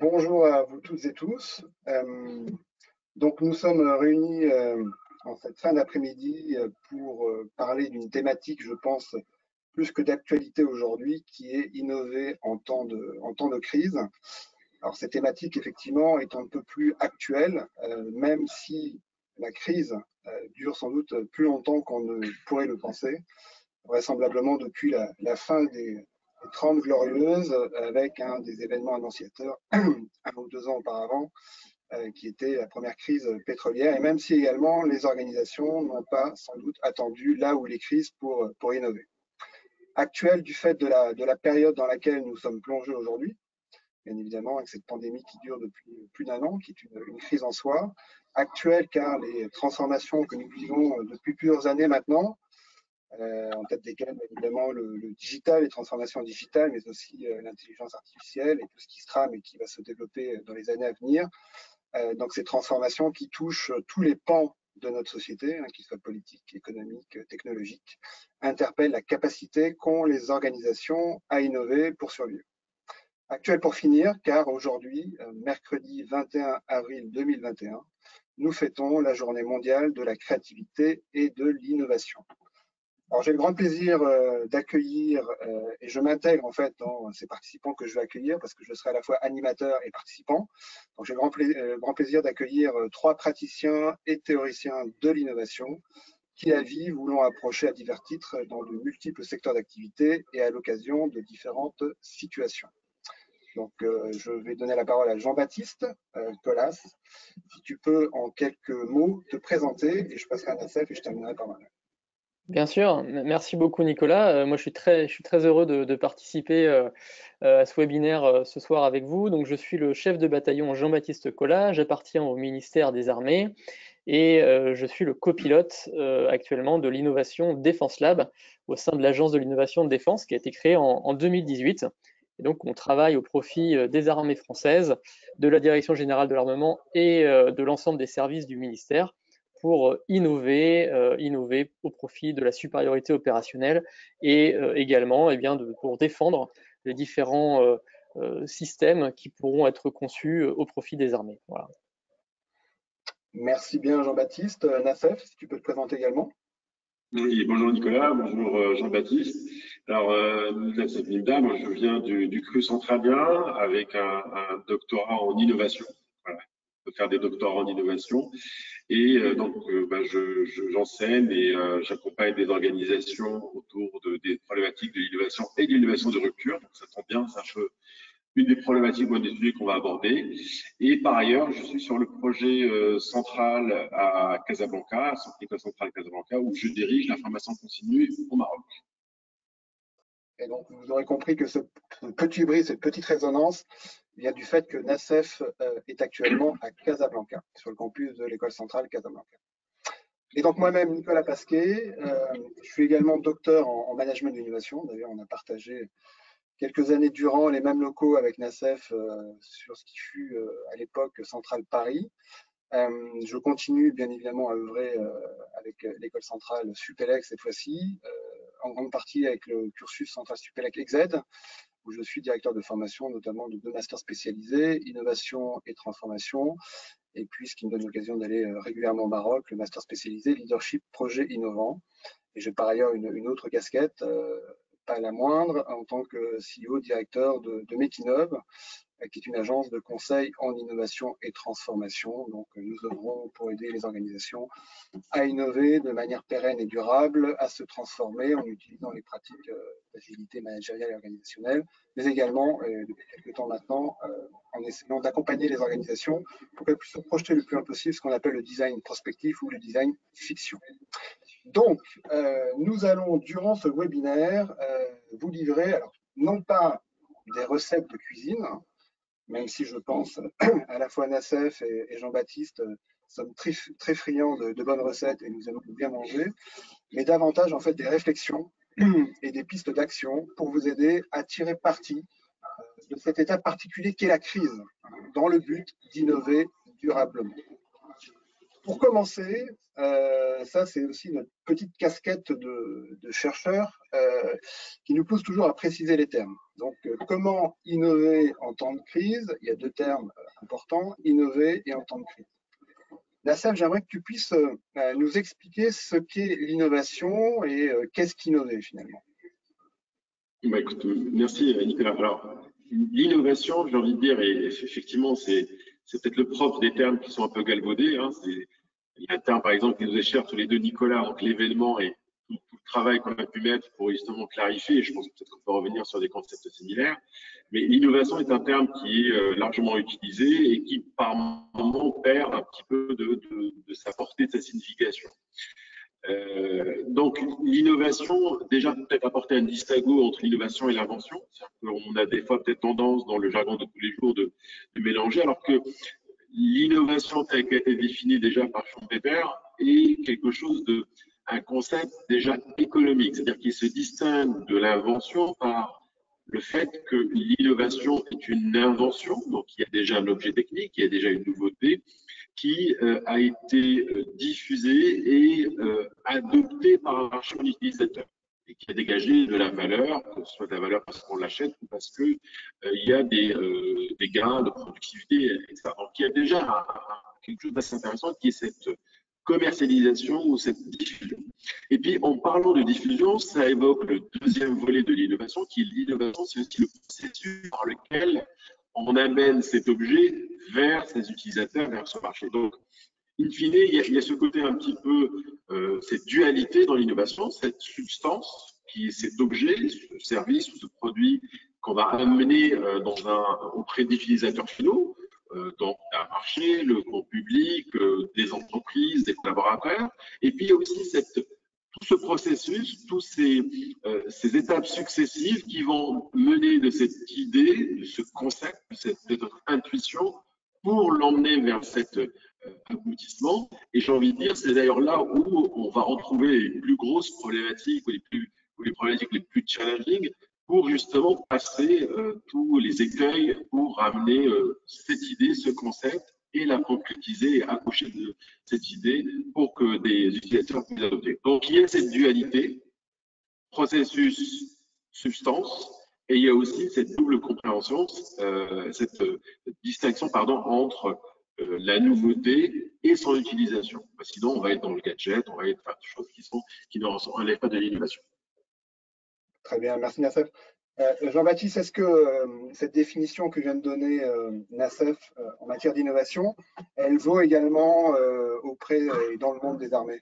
Bonjour à vous toutes et tous. Donc nous sommes réunis en cette fin d'après-midi pour parler d'une thématique, je pense, plus que d'actualité aujourd'hui, qui est innover en temps de crise. Alors cette thématique, effectivement, est un peu plus actuelle, même si la crise dure sans doute plus longtemps qu'on ne pourrait le penser, vraisemblablement depuis la fin des Trente Glorieuses, avec un des événements annonciateurs 1 ou 2 ans auparavant, qui était la première crise pétrolière, et même si également les organisations n'ont pas sans doute attendu là où les crises pour innover. Actuelle du fait de la période dans laquelle nous sommes plongés aujourd'hui, bien évidemment avec cette pandémie qui dure depuis plus d'1 an, qui est une crise en soi. Actuelle car les transformations que nous vivons depuis plusieurs années maintenant, en tête desquelles évidemment le digital, les transformations digitales, mais aussi l'intelligence artificielle et tout ce qui se trame et qui va se développer dans les années à venir. Donc ces transformations qui touchent tous les pans de notre société, qu'ils soient politiques, économiques, technologiques, interpellent la capacité qu'ont les organisations à innover pour survivre. Actuelle pour finir, car aujourd'hui, mercredi 21 avril 2021, nous fêtons la journée mondiale de la créativité et de l'innovation. Alors j'ai le grand plaisir d'accueillir, et je m'intègre en fait dans ces participants que je vais accueillir parce que je serai à la fois animateur et participant. Donc j'ai le grand plaisir d'accueillir 3 praticiens et théoriciens de l'innovation qui à vie voulons approcher à divers titres dans de multiples secteurs d'activité et à l'occasion de différentes situations. Donc je vais donner la parole à Jean-Baptiste Colas. Si tu peux en quelques mots te présenter et je passerai à Nassef et je terminerai par moi-même. Bien sûr, merci beaucoup Nicolas. Moi je suis très heureux de participer à ce webinaire ce soir avec vous. Donc je suis le chef de bataillon Jean-Baptiste Collat, j'appartiens au ministère des Armées et je suis le copilote actuellement de l'innovation Défense Lab au sein de l'Agence de l'innovation de défense qui a été créée en 2018. Et donc on travaille au profit des armées françaises, de la Direction générale de l'armement et de l'ensemble des services du ministère pour innover au profit de la supériorité opérationnelle et également pour défendre les différents systèmes qui pourront être conçus au profit des armées. Voilà. Merci bien Jean-Baptiste. Nassef, si tu peux te présenter également. Oui, bonjour Nicolas, bonjour Jean-Baptiste. Alors, Nassef Nimda, moi je viens du CRU centralien avec un doctorat en innovation. Voilà, je peux faire des doctorats en innovation. Et j'enseigne et j'accompagne des organisations autour des problématiques de l'innovation et de l'innovation de rupture. Donc ça tombe bien, c'est un peu une des problématiques ou des sujets qu'on va aborder. Et par ailleurs, je suis sur le projet central à Casablanca, l'école centrale Casablanca, où je dirige la formation continue au Maroc. Et donc, vous aurez compris que ce petit bruit, cette petite résonance vient du fait que Nassef est actuellement à Casablanca, sur le campus de l'école centrale Casablanca. Et donc, moi-même, Nicolas Pasquet, je suis également docteur en management de l'innovation. D'ailleurs, on a partagé quelques années durant les mêmes locaux avec Nassef sur ce qui fut à l'époque Centrale Paris. Je continue bien évidemment à œuvrer avec l'école centrale Supélec cette fois-ci, en grande partie avec le cursus central Supélec EXED, où je suis directeur de formation, notamment de 2 masters spécialisés, innovation et transformation, et puis ce qui me donne l'occasion d'aller régulièrement au Maroc, le master spécialisé leadership projet innovant. Et j'ai par ailleurs une autre casquette, pas la moindre, en tant que CEO directeur de Mekinov, qui est une agence de conseil en innovation et transformation. Donc, nous œuvrons pour aider les organisations à innover de manière pérenne et durable, à se transformer en utilisant les pratiques d'agilité managériale et organisationnelle, mais également, depuis quelques temps maintenant, en essayant d'accompagner les organisations pour qu'elles puissent se projeter le plus loin possible ce qu'on appelle le design prospectif ou le design fiction. Donc, nous allons, durant ce webinaire, vous livrer, alors, non pas des recettes de cuisine, même si je pense à la fois Nassef et Jean-Baptiste sommes très friands de bonnes recettes et nous aimons bien manger, mais davantage en fait des réflexions et des pistes d'action pour vous aider à tirer parti de cet état particulier qu'est la crise, dans le but d'innover durablement. pour commencer, ça c'est aussi notre petite casquette de chercheurs qui nous pousse toujours à préciser les termes. Donc, comment innover en temps de crise? Il y a deux termes importants, innover et en temps de crise. Nassef, j'aimerais que tu puisses nous expliquer ce qu'est l'innovation et qu'est-ce qu'innover finalement. Bah, écoute, merci Nicolas. Alors, l'innovation, j'ai envie de dire, et effectivement, c'est peut-être le propre des termes qui sont un peu galvaudés. Hein. Il y a un terme, par exemple, qui nous est cher tous les deux, Nicolas, entre l'événement et tout le travail qu'on a pu mettre pour justement clarifier. Et je pense peut-être qu'on peut revenir sur des concepts similaires. Mais l'innovation est un terme qui est largement utilisé et qui, par moments, perd un petit peu de sa portée, de sa signification. Donc, l'innovation, déjà peut-être apporter un distinguo entre l'innovation et l'invention. On a des fois peut-être tendance dans le jargon de tous les jours de mélanger, alors que l'innovation telle qu'elle a été définie déjà par Schumpeter est quelque chose un concept déjà économique, c'est-à-dire qu'il se distingue de l'invention par le fait que l'innovation est une invention, donc il y a déjà un objet technique, il y a déjà une nouveauté, qui a été diffusé et adopté par un marché utilisateur et qui a dégagé de la valeur, que ce soit de la valeur parce qu'on l'achète ou parce que il y a des gains de productivité, etc. Donc il y a déjà quelque chose d'assez intéressant qui est cette commercialisation ou cette diffusion. Et puis en parlant de diffusion, ça évoque le deuxième volet de l'innovation, qui est l'innovation, c'est aussi le processus par lequel on amène cet objet vers ses utilisateurs, vers ce marché. Donc, in fine, il y a ce côté un petit peu, cette dualité dans l'innovation, cette substance qui est cet objet, ce service ou ce produit qu'on va amener auprès d'utilisateurs finaux, donc un marché, le grand public, des entreprises, des collaborateurs. Et puis, il y a aussi tout ce processus, toutes ces étapes successives qui vont mener de cette idée, de ce concept, de notre intuition, pour l'emmener vers cet aboutissement. Et j'ai envie de dire, c'est d'ailleurs là où on va retrouver les plus grosses problématiques ou les problématiques les plus challenging pour justement passer tous les écueils pour ramener cette idée, ce concept et la concrétiser et accoucher de cette idée pour que des utilisateurs puissent adopter. Donc, il y a cette dualité, processus, substance, et il y a aussi cette double compréhension, cette distinction entre la nouveauté et son utilisation. Sinon, on va être dans le gadget, on va être dans des choses qui ne relèvent pas de l'innovation. Très bien, merci Nassef. Jean-Baptiste, est-ce que cette définition que vient de donner Nassef en matière d'innovation, elle vaut également auprès et dans le monde des armées?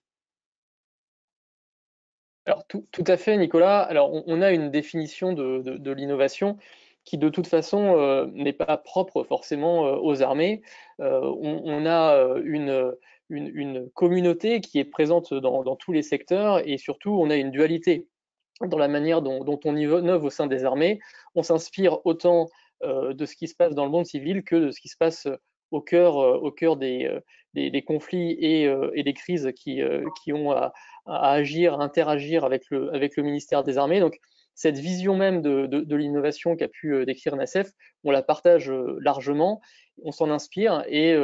Alors tout à fait, Nicolas. Alors on a une définition de l'innovation qui de toute façon n'est pas propre forcément aux armées. On a une communauté qui est présente dans tous les secteurs et surtout on a une dualité dans la manière dont on innove au sein des armées. On s'inspire autant de ce qui se passe dans le monde civil que de ce qui se passe au cœur des conflits et des crises qui ont à agir, à interagir avec le ministère des Armées. Donc, cette vision même de l'innovation qu'a pu décrire Nassef, on la partage largement, on s'en inspire et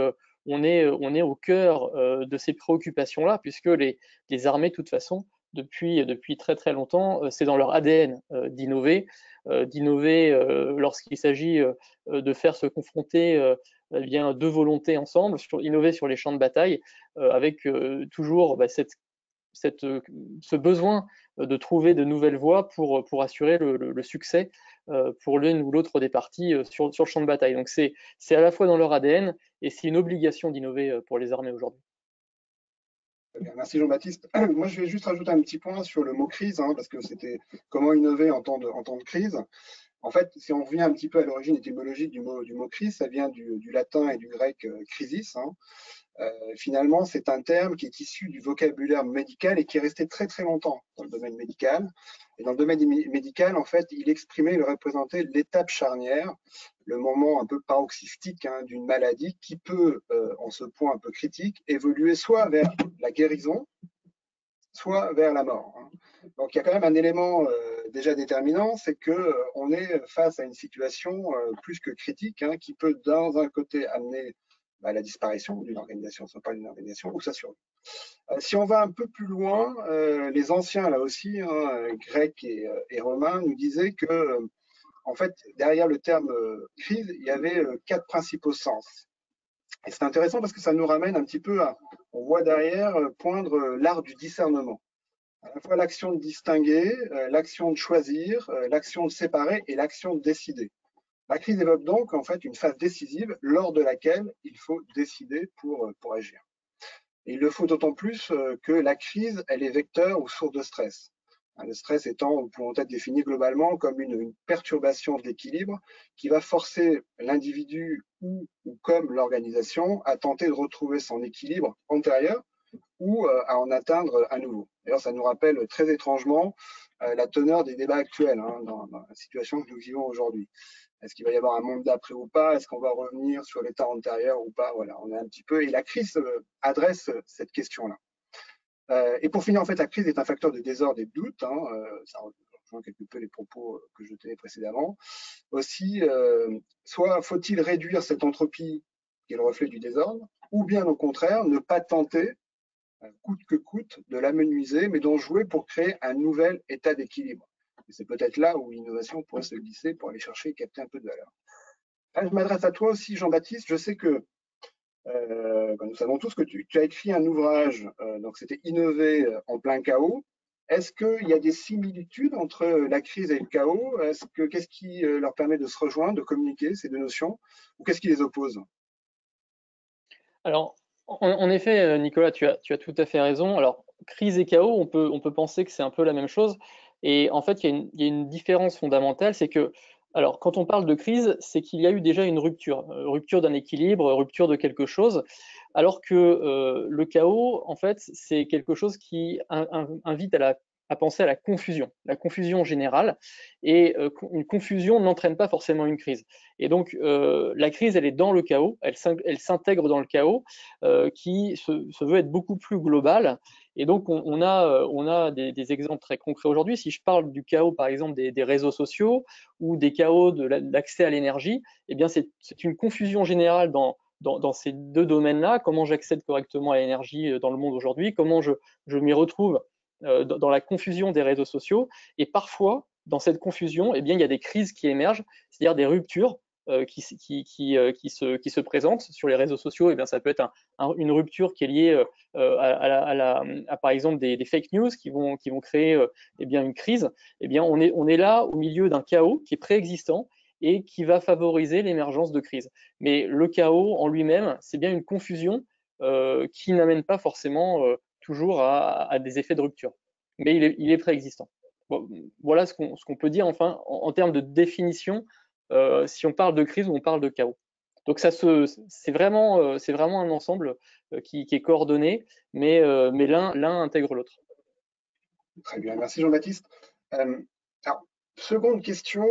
on est au cœur de ces préoccupations-là, puisque les armées, de toute façon, depuis très très longtemps, c'est dans leur ADN d'innover lorsqu'il s'agit de faire se confronter deux volontés ensemble, innover sur les champs de bataille, avec toujours ce besoin de trouver de nouvelles voies pour assurer le succès pour l'une ou l'autre des parties sur le champ de bataille. Donc c'est à la fois dans leur ADN et c'est une obligation d'innover pour les armées aujourd'hui. Merci Jean-Baptiste. Moi, je vais juste rajouter un petit point sur le mot crise, parce que c'était comment innover en temps de crise. En fait, si on revient un petit peu à l'origine étymologique du mot crise, ça vient du latin et du grec crisis. Finalement, c'est un terme qui est issu du vocabulaire médical et qui est resté très très longtemps dans le domaine médical. Et dans le domaine médical, en fait, il exprimait, il représentait l'étape charnière, le moment un peu paroxystique d'une maladie qui peut, en ce point un peu critique, évoluer soit vers la guérison, soit vers la mort. Donc il y a quand même un élément déjà déterminant, c'est qu'on est face à une situation plus que critique, qui peut d'un côté amener la disparition d'une organisation, ce n'est pas une organisation, ou sa survie. Si on va un peu plus loin, les anciens, là aussi, grecs et romains, nous disaient que, en fait, derrière le terme crise, il y avait 4 principaux sens. Et c'est intéressant parce que ça nous ramène un petit peu à, on voit derrière poindre l'art du discernement. À la fois l'action de distinguer, l'action de choisir, l'action de séparer et l'action de décider. La crise évoque donc en fait une phase décisive lors de laquelle il faut décider pour agir. Et il le faut d'autant plus que la crise, elle est vecteur ou source de stress. Le stress étant, pouvant être défini globalement comme une perturbation de l'équilibre qui va forcer l'individu ou comme l'organisation à tenter de retrouver son équilibre antérieur ou à en atteindre à nouveau. D'ailleurs, ça nous rappelle très étrangement la teneur des débats actuels dans la situation que nous vivons aujourd'hui. Est-ce qu'il va y avoir un monde d'après ou pas? Est-ce qu'on va revenir sur l'état antérieur ou pas? Voilà, on est un petit peu. Et la crise adresse cette question-là. Et pour finir, en fait, la crise est un facteur de désordre et de doute. Ça rejoint quelque peu les propos que je tenais précédemment. Aussi, soit faut-il réduire cette entropie qui est le reflet du désordre, ou bien au contraire, ne pas tenter, coûte que coûte, de l'amenuiser, mais d'en jouer pour créer un nouvel état d'équilibre. Et c'est peut-être là où l'innovation pourrait se glisser pour aller chercher et capter un peu de valeur. Là, je m'adresse à toi aussi, Jean-Baptiste. Je sais que nous savons tous que tu as écrit un ouvrage, donc c'était Innover en plein chaos. Est-ce qu'il y a des similitudes entre la crise et le chaos? Qu'est-ce qui leur permet de se rejoindre, de communiquer ces deux notions, ou qu'est-ce qui les oppose? Alors, en effet, Nicolas, tu as tout à fait raison. Alors, crise et chaos, on peut penser que c'est un peu la même chose. Et en fait, il y a une différence fondamentale, c'est que, alors, quand on parle de crise, c'est qu'il y a eu déjà une rupture d'un équilibre, rupture de quelque chose, alors que le chaos, en fait, c'est quelque chose qui invite à penser à la confusion générale. Et une confusion n'entraîne pas forcément une crise. Et donc, la crise, elle est dans le chaos, elle s'intègre dans le chaos, qui se veut être beaucoup plus global. Et donc, on a des exemples très concrets aujourd'hui. Si je parle du chaos, par exemple, des réseaux sociaux ou des chaos de l'accès à l'énergie, eh bien, c'est une confusion générale dans ces deux domaines-là. Comment j'accède correctement à l'énergie dans le monde aujourd'hui, comment je m'y retrouve dans la confusion des réseaux sociaux. Et parfois, dans cette confusion, eh bien, il y a des crises qui émergent, c'est-à-dire des ruptures qui se présentent sur les réseaux sociaux. Eh bien, ça peut être une rupture qui est liée à par exemple des fake news qui vont créer eh bien, une crise. Eh bien, on est là au milieu d'un chaos qui est préexistant et qui va favoriser l'émergence de crises. Mais le chaos en lui-même, c'est bien une confusion qui n'amène pas forcément toujours à des effets de rupture. Mais il est préexistant. Bon, voilà ce qu'on peut dire enfin en termes de définition si on parle de crise ou on parle de chaos. Donc c'est vraiment un ensemble qui est coordonné, mais l'un intègre l'autre. Très bien, merci Jean-Baptiste. Alors, seconde question,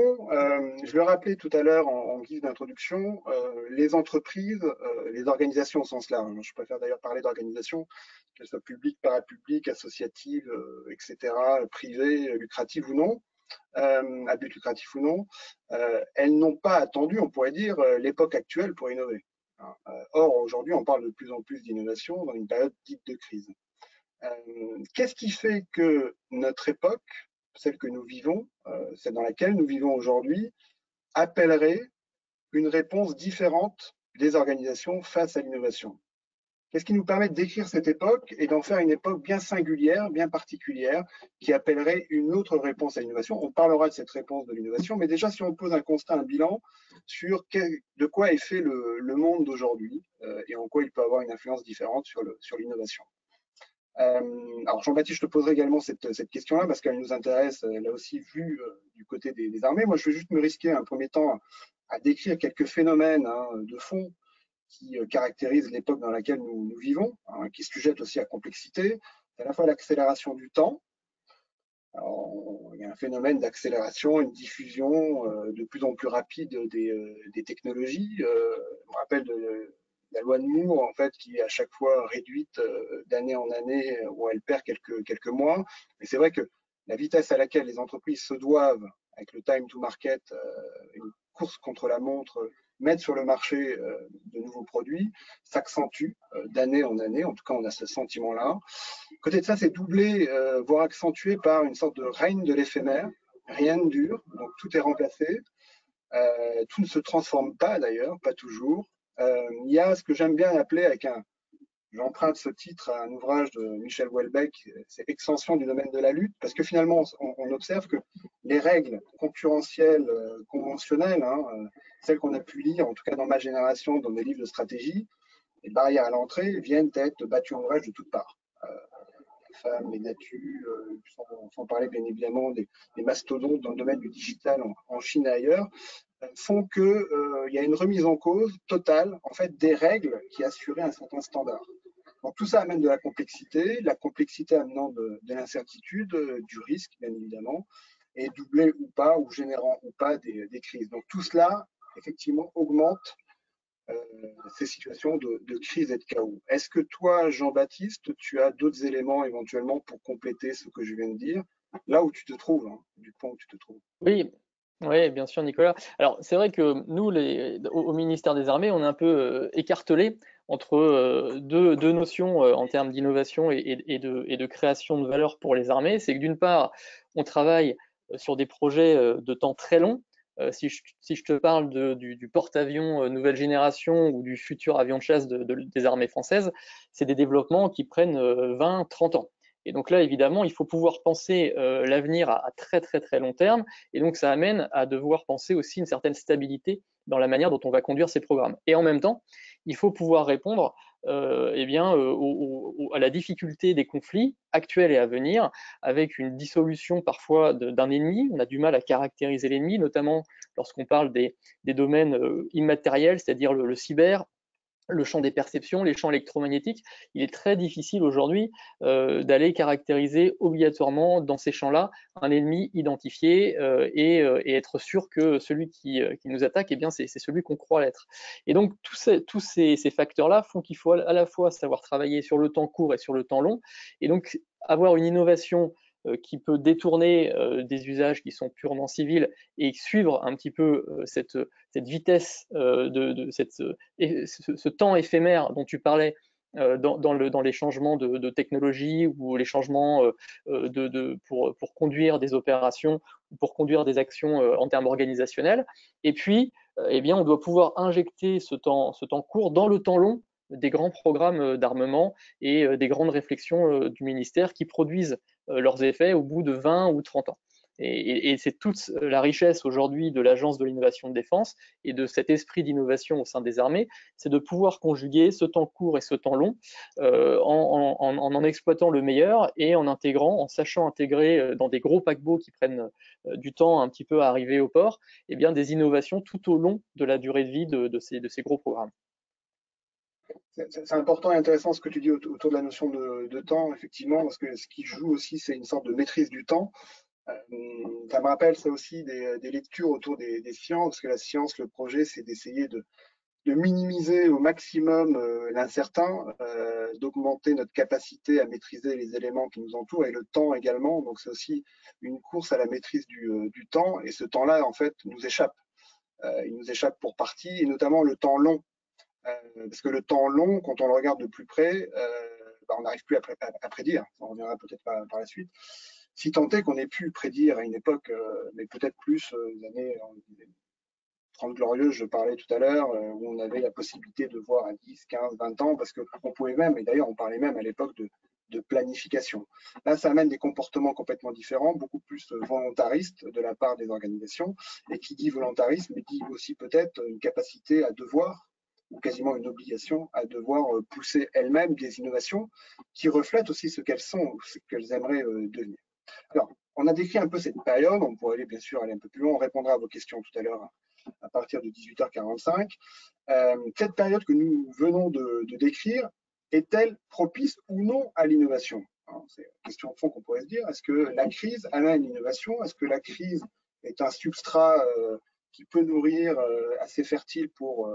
je le rappelais tout à l'heure en guise d'introduction, les entreprises, les organisations au sens large, je préfère d'ailleurs parler d'organisations, qu'elles soient publiques, parapubliques, associatives, etc., privées, lucratives ou non, à but lucratif ou non, elles n'ont pas attendu, on pourrait dire, l'époque actuelle pour innover. Or, aujourd'hui, on parle de plus en plus d'innovation dans une période dite de crise. Qu'est-ce qui fait que notre époque, celle que nous vivons, celle dans laquelle nous vivons aujourd'hui, appellerait une réponse différente des organisations face à l'innovation? Qu'est-ce qui nous permet de décrire cette époque et d'en faire une époque bien singulière, bien particulière, qui appellerait une autre réponse à l'innovation? On parlera de cette réponse de l'innovation, mais déjà si on pose un constat, un bilan sur de quoi est fait le monde d'aujourd'hui et en quoi il peut avoir une influence différente sur l'innovation. Alors Jean-Baptiste, je te poserai également cette question-là parce qu'elle nous intéresse, là aussi, vue du côté des armées. Moi, je vais juste me risquer un premier temps à décrire quelques phénomènes de fond qui caractérisent l'époque dans laquelle nous vivons, qui se sujettent aussi à complexité. C'est à la fois l'accélération du temps. Alors, il y a un phénomène d'accélération, une diffusion de plus en plus rapide des technologies. Je me rappelle de la loi de Moore, en fait, qui est à chaque fois réduite d'année en année, où elle perd quelques mois. Mais c'est vrai que la vitesse à laquelle les entreprises se doivent, avec le time to market, une course contre la montre, mettre sur le marché de nouveaux produits s'accentue d'année en année. En tout cas, on a ce sentiment-là. Côté de ça, c'est doublé, voire accentué par une sorte de règne de l'éphémère. Rien ne dure, donc tout est remplacé. Tout ne se transforme pas d'ailleurs, pas toujours. Il y a ce que j'aime bien appeler j'emprunte ce titre à un ouvrage de Michel Houellebecq, c'est Extension du domaine de la lutte, parce que finalement, on observe que les règles concurrentielles conventionnelles, celles qu'on a pu lire, en tout cas dans ma génération, dans mes livres de stratégie, les barrières à l'entrée viennent être battues en brèche de toutes parts. Les femmes, les natus, sans parler bien évidemment des mastodontes dans le domaine du digital en Chine et ailleurs, font qu'il y a une remise en cause totale en fait, des règles qui assuraient un certain standard. Donc tout ça amène de la complexité amenant de l'incertitude, du risque bien évidemment, et doublé ou pas, ou générant ou pas des crises. Donc tout cela, effectivement, augmente ces situations de crise et de chaos. Est-ce que toi, Jean-Baptiste, tu as d'autres éléments éventuellement pour compléter ce que je viens de dire, là où tu te trouves, du point où tu te trouves? Oui, oui, bien sûr, Nicolas. Alors, c'est vrai que nous, au ministère des Armées, on est un peu écartelés entre deux notions en termes d'innovation et de création de valeur pour les armées. C'est que d'une part, on travaille sur des projets de temps très long. Si je te parle du porte-avions nouvelle génération ou du futur avion de chasse des armées françaises, c'est des développements qui prennent 20, 30 ans. Et donc là, évidemment, il faut pouvoir penser l'avenir à très très très long terme. Et donc ça amène à devoir penser aussi une certaine stabilité dans la manière dont on va conduire ces programmes. Et en même temps, il faut pouvoir répondre à la difficulté des conflits actuels et à venir, avec une dissolution parfois d'un ennemi. On a du mal à caractériser l'ennemi, notamment lorsqu'on parle des domaines immatériels, c'est-à-dire le cyber, le champ des perceptions, les champs électromagnétiques. Il est très difficile aujourd'hui d'aller caractériser obligatoirement dans ces champs-là un ennemi identifié et être sûr que celui qui nous attaque, eh bien, c'est celui qu'on croit l'être. Et donc, tous ces facteurs-là font qu'il faut à la fois savoir travailler sur le temps court et sur le temps long, et donc avoir une innovation qui peut détourner des usages qui sont purement civils et suivre un petit peu cette vitesse ce temps éphémère dont tu parlais dans les changements de technologie ou les changements pour conduire des opérations ou pour conduire des actions en termes organisationnels. Et puis, eh bien, on doit pouvoir injecter ce temps court dans le temps long des grands programmes d'armement et des grandes réflexions du ministère qui produisent leurs effets au bout de 20 ou 30 ans. Et c'est toute la richesse aujourd'hui de l'Agence de l'innovation de défense et de cet esprit d'innovation au sein des armées, c'est de pouvoir conjuguer ce temps court et ce temps long en exploitant le meilleur et en sachant intégrer dans des gros paquebots qui prennent du temps un petit peu à arriver au port, eh bien, des innovations tout au long de la durée de vie de ces gros programmes. C'est important et intéressant ce que tu dis autour de la notion de temps, effectivement, parce que ce qui joue aussi, c'est une sorte de maîtrise du temps. Ça me rappelle ça aussi des lectures autour des sciences, parce que la science, le projet, c'est d'essayer de minimiser au maximum l'incertain, d'augmenter notre capacité à maîtriser les éléments qui nous entourent et le temps également. Donc c'est aussi une course à la maîtrise du temps, et ce temps-là, en fait, nous échappe. Il nous échappe pour partie, et notamment le temps long. Parce que le temps long, quand on le regarde de plus près, on n'arrive plus à prédire. On reviendra peut-être par la suite. Si tant est qu'on ait pu prédire à une époque, mais peut-être plus, les années 30 glorieuses, je parlais tout à l'heure, où on avait la possibilité de voir à 10, 15, 20 ans, parce qu'on pouvait même, et d'ailleurs on parlait même à l'époque de planification. Là, ça amène des comportements complètement différents, beaucoup plus volontaristes de la part des organisations. Et qui dit volontarisme dit aussi peut-être une capacité à devoir, ou quasiment une obligation à devoir pousser elles-mêmes des innovations qui reflètent aussi ce qu'elles sont, ou ce qu'elles aimeraient devenir. Alors, on a décrit un peu cette période, on pourrait bien sûr aller un peu plus loin, on répondra à vos questions tout à l'heure à partir de 18h45. Cette période que nous venons de décrire est-elle propice ou non à l'innovation? C'est une question de fond qu'on pourrait se dire. Est-ce que la crise amène l'innovation? Est-ce que la crise est un substrat qui peut nourrir assez fertile pour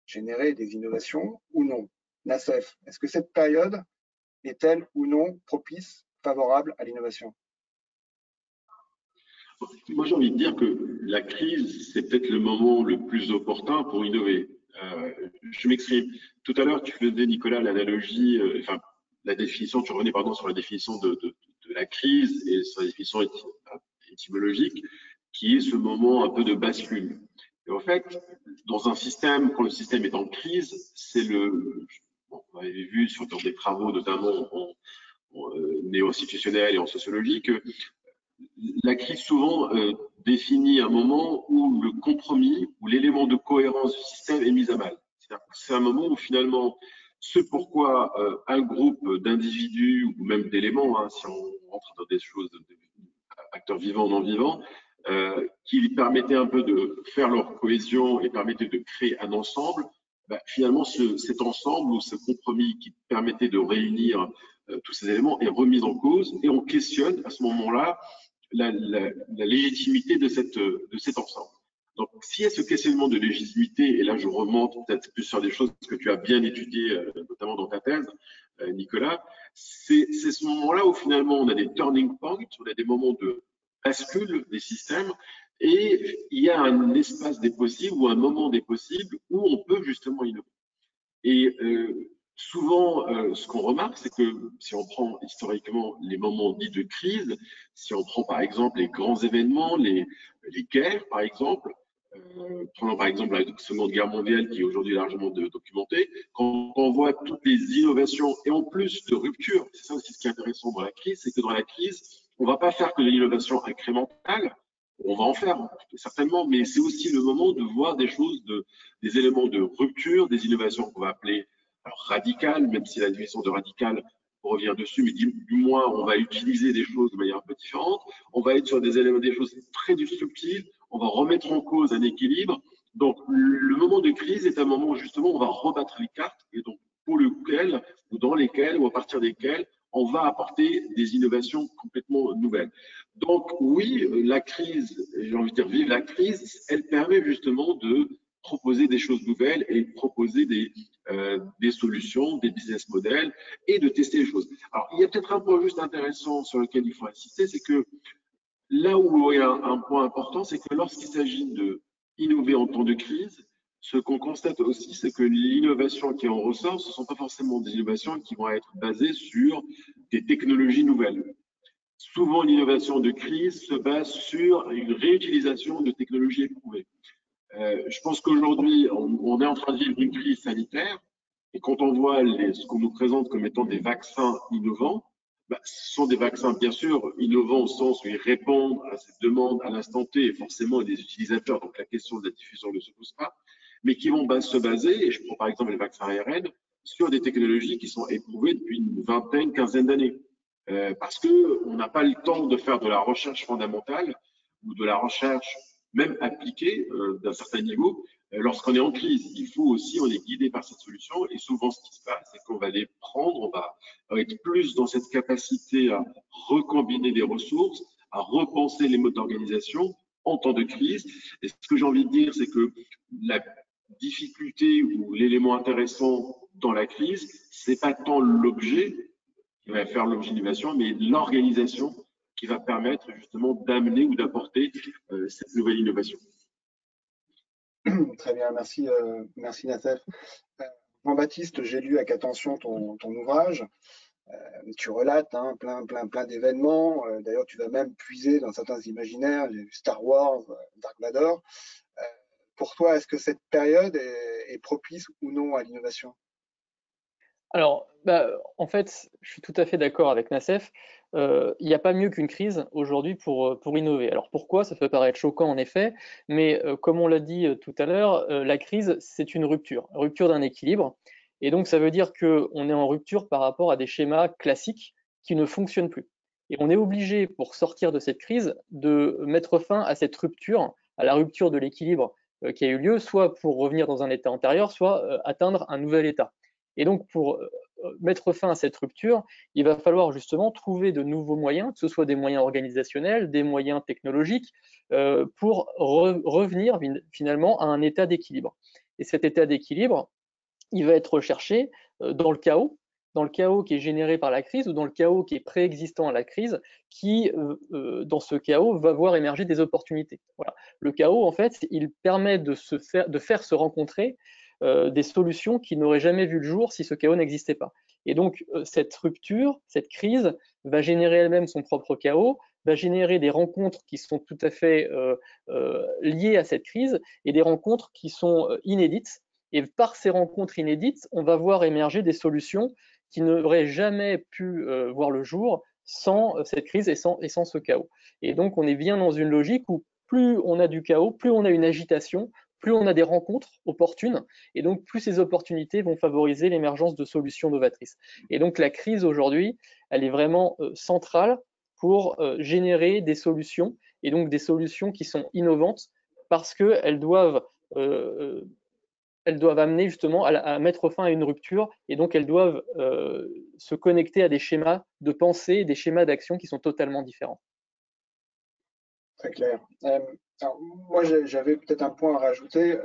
générer des innovations ou non? Nassef, est-ce que cette période est-elle ou non propice, favorable à l'innovation? Moi, j'ai envie de dire que la crise, c'est peut-être le moment le plus opportun pour innover. Je m'exprime. Tout à l'heure, tu faisais, Nicolas, l'analogie, enfin, la définition, tu revenais, pardon, sur la définition de la crise et sur la définition étymologique, qui est ce moment un peu de bascule. Et en fait, dans un système, quand le système est en crise, c'est bon, on avait vu sur des travaux, notamment en néo-institutionnel et en sociologie, que la crise souvent définit un moment où le compromis, où l'élément de cohérence du système est mis à mal. C'est un moment où finalement, ce pourquoi un groupe d'individus ou même d'éléments, hein, si on rentre dans des choses, acteurs vivants ou non vivants, qui permettaient un peu de faire leur cohésion et permettaient de créer un ensemble, bah, finalement, cet ensemble ou ce compromis qui permettait de réunir tous ces éléments est remis en cause et on questionne à ce moment-là la légitimité de cet ensemble. Donc, s'il y a ce questionnement de légitimité, et là je remonte peut-être plus sur des choses que tu as bien étudiées, notamment dans ta thèse, Nicolas, c'est ce moment-là où finalement on a des turning points, on a des moments de bascule des systèmes, et il y a un espace des possibles ou un moment des possibles où on peut justement innover. Et souvent, ce qu'on remarque, c'est que si on prend historiquement les moments dits de crise, si on prend par exemple les grands événements, les guerres par exemple, prenons par exemple la Seconde Guerre mondiale qui est aujourd'hui largement documentée, quand on voit toutes les innovations et en plus de ruptures, c'est ça aussi ce qui est intéressant dans la crise, c'est que dans la crise, on ne va pas faire que de l'innovation incrémentale, on va en faire certainement, mais c'est aussi le moment de voir des choses, des éléments de rupture, des innovations qu'on va appeler radicales, même si la définition de radical revient dessus, mais du moins on va utiliser des choses de manière un peu différente, on va être sur des éléments, des choses très subtiles, on va remettre en cause un équilibre. Donc le moment de crise est un moment où justement on va rebattre les cartes et donc pour lequel ou dans lesquels ou à partir desquels on va apporter des innovations complètement nouvelles. Donc oui, la crise, j'ai envie de dire vive la crise, elle permet justement de proposer des choses nouvelles et proposer des solutions, des business models et de tester les choses. Alors il y a peut-être un point juste intéressant sur lequel il faut insister, c'est que là où il y a un point important, c'est que lorsqu'il s'agit d'innover en temps de crise, ce qu'on constate aussi, c'est que l'innovation qui en ressort, ce ne sont pas forcément des innovations qui vont être basées sur des technologies nouvelles. Souvent, l'innovation de crise se base sur une réutilisation de technologies éprouvées. Je pense qu'aujourd'hui, on est en train de vivre une crise sanitaire et quand on voit ce qu'on nous présente comme étant des vaccins innovants, bah, ce sont des vaccins bien sûr innovants au sens où ils répondent à cette demande à l'instant T et forcément des utilisateurs, donc la question de la diffusion ne se pose pas, mais qui vont se baser, et je prends par exemple les vaccins ARN, sur des technologies qui sont éprouvées depuis une vingtaine, quinzaine d'années. Parce qu'on n'a pas le temps de faire de la recherche fondamentale ou de la recherche même appliquée d'un certain niveau lorsqu'on est en crise. Il faut aussi, on est guidé par cette solution et souvent ce qui se passe, c'est qu'on va les prendre, on va être plus dans cette capacité à recombiner des ressources, à repenser les modes d'organisation en temps de crise. Et ce que j'ai envie de dire, c'est que la difficulté ou l'élément intéressant dans la crise, c'est pas tant l'objet qui va faire l'objet d'innovation, mais l'organisation qui va permettre justement d'amener ou d'apporter cette nouvelle innovation. Très bien, merci, merci Nassef. Jean-Baptiste, j'ai lu avec attention ton ouvrage. Tu relates hein, plein d'événements. D'ailleurs, tu vas même puiser dans certains imaginaires, Star Wars, Dark Vador. Pour toi, est-ce que cette période est propice ou non à l'innovation ? Alors, en fait, je suis tout à fait d'accord avec Nassef. Il n'y a pas mieux qu'une crise aujourd'hui pour innover. Alors pourquoi? Ça peut paraître choquant en effet, mais comme on l'a dit tout à l'heure, la crise, c'est une rupture d'un équilibre. Et donc, ça veut dire qu'on est en rupture par rapport à des schémas classiques qui ne fonctionnent plus. Et on est obligé, pour sortir de cette crise, de mettre fin à cette rupture, à la rupture de l'équilibre qui a eu lieu, soit pour revenir dans un état antérieur, soit atteindre un nouvel état. Et donc, pour mettre fin à cette rupture, il va falloir justement trouver de nouveaux moyens, que ce soit des moyens organisationnels, des moyens technologiques, pour revenir finalement à un état d'équilibre. Et cet état d'équilibre, il va être recherché dans le chaos qui est généré par la crise ou dans le chaos qui est préexistant à la crise, qui, dans ce chaos, va voir émerger des opportunités. Voilà. Le chaos, en fait, il permet de faire se rencontrer des solutions qui n'auraient jamais vu le jour si ce chaos n'existait pas. Et donc, cette rupture, cette crise, va générer elle-même son propre chaos, va générer des rencontres qui sont tout à fait liées à cette crise et des rencontres qui sont inédites. Et par ces rencontres inédites, on va voir émerger des solutions qui n'auraient jamais pu voir le jour sans cette crise et sans ce chaos. Et donc, on est bien dans une logique où plus on a du chaos, plus on a une agitation, plus on a des rencontres opportunes, et donc plus ces opportunités vont favoriser l'émergence de solutions novatrices. Et donc la crise aujourd'hui, elle est vraiment centrale pour générer des solutions, et donc des solutions qui sont innovantes, parce qu'elles doivent amener justement à mettre fin à une rupture, et donc elles doivent se connecter à des schémas de pensée, des schémas d'action qui sont totalement différents. Très clair. Alors, moi, j'avais peut-être un point à rajouter.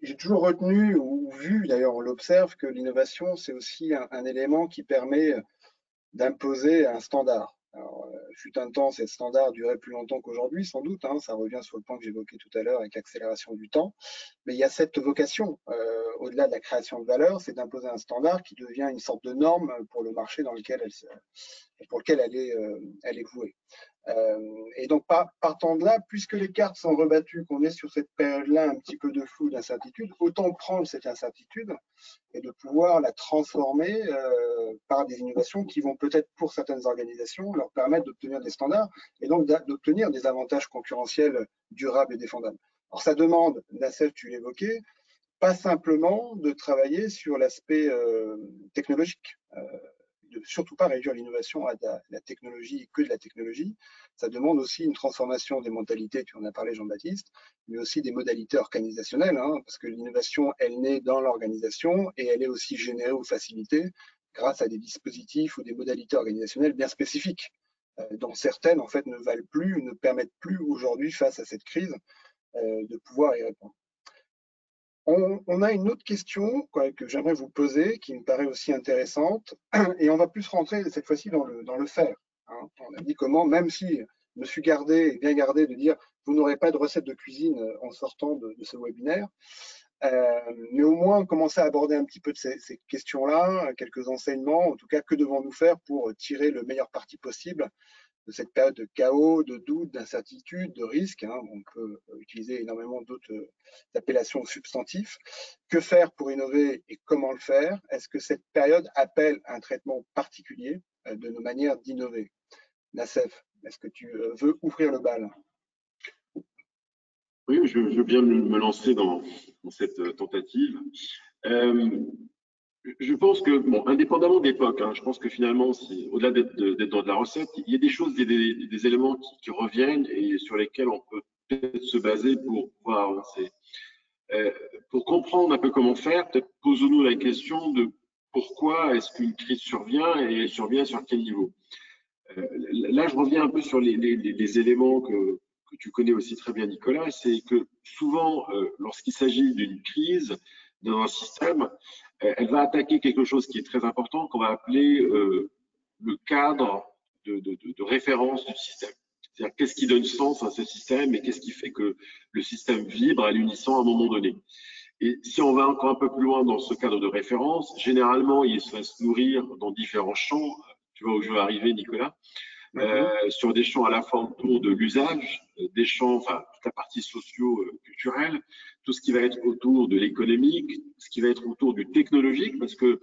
J'ai toujours retenu ou vu, d'ailleurs on l'observe, que l'innovation, c'est aussi un élément qui permet d'imposer un standard. Alors, fut un temps, ces standards duraient plus longtemps qu'aujourd'hui, sans doute. Hein, ça revient sur le point que j'évoquais tout à l'heure avec l'accélération du temps. Mais il y a cette vocation, au-delà de la création de valeur, c'est d'imposer un standard qui devient une sorte de norme pour le marché dans lequel pour lequel elle est vouée. Et donc, partant de là, puisque les cartes sont rebattues, qu'on est sur cette période-là un petit peu de flou, d'incertitude, autant prendre cette incertitude et de pouvoir la transformer par des innovations qui vont peut-être, pour certaines organisations, leur permettre d'obtenir des standards et donc d'obtenir des avantages concurrentiels durables et défendables. Alors, ça demande, Nassef, tu l'évoquais, pas simplement de travailler sur l'aspect technologique. De surtout pas réduire l'innovation à de la technologie, que de la technologie. Ça demande aussi une transformation des mentalités, tu en as parlé Jean-Baptiste, mais aussi des modalités organisationnelles, hein, parce que l'innovation, elle naît dans l'organisation et elle est aussi générée ou facilitée grâce à des dispositifs ou des modalités organisationnelles bien spécifiques, dont certaines en fait ne valent plus, ne permettent plus aujourd'hui face à cette crise de pouvoir y répondre. On a une autre question que j'aimerais vous poser, qui me paraît aussi intéressante, et on va plus rentrer cette fois-ci dans le faire. Hein. On a dit comment, même si je me suis bien gardé de dire vous n'aurez pas de recette de cuisine en sortant de ce webinaire, mais au moins commencer à aborder un petit peu de ces questions-là, quelques enseignements, en tout cas, que devons-nous faire pour tirer le meilleur parti possible de cette période de chaos, de doute, d'incertitude, de risque. Hein, on peut utiliser énormément d'autres appellations substantifs. Que faire pour innover et comment le faire? Est-ce que cette période appelle un traitement particulier de nos manières d'innover? Nassef, est-ce que tu veux ouvrir le bal? Oui, je veux bien me lancer dans cette tentative. Je pense que, bon, indépendamment d'époque, hein, je pense que finalement, au-delà d'être dans de la recette, il y a des choses, des éléments qui reviennent et sur lesquels on peut peut-être se baser pour pouvoir avancer. Pour comprendre un peu comment faire, peut-être posons-nous la question de pourquoi est-ce qu'une crise survient et elle survient sur quel niveau. Là, je reviens un peu sur les éléments que tu connais aussi très bien, Nicolas, c'est que souvent, lorsqu'il s'agit d'une crise dans un système, elle va attaquer quelque chose qui est très important, qu'on va appeler le cadre de référence du système. C'est-à-dire qu'est-ce qui donne sens à ce système et qu'est-ce qui fait que le système vibre à l'unisson à un moment donné. Et si on va encore un peu plus loin dans ce cadre de référence, généralement, il va se nourrir dans différents champs. Tu vois où je veux arriver, Nicolas, sur des champs à la fois autour de l'usage, des champs, enfin, toute la partie socio-culturelle, tout ce qui va être autour de l'économique, ce qui va être autour du technologique, parce que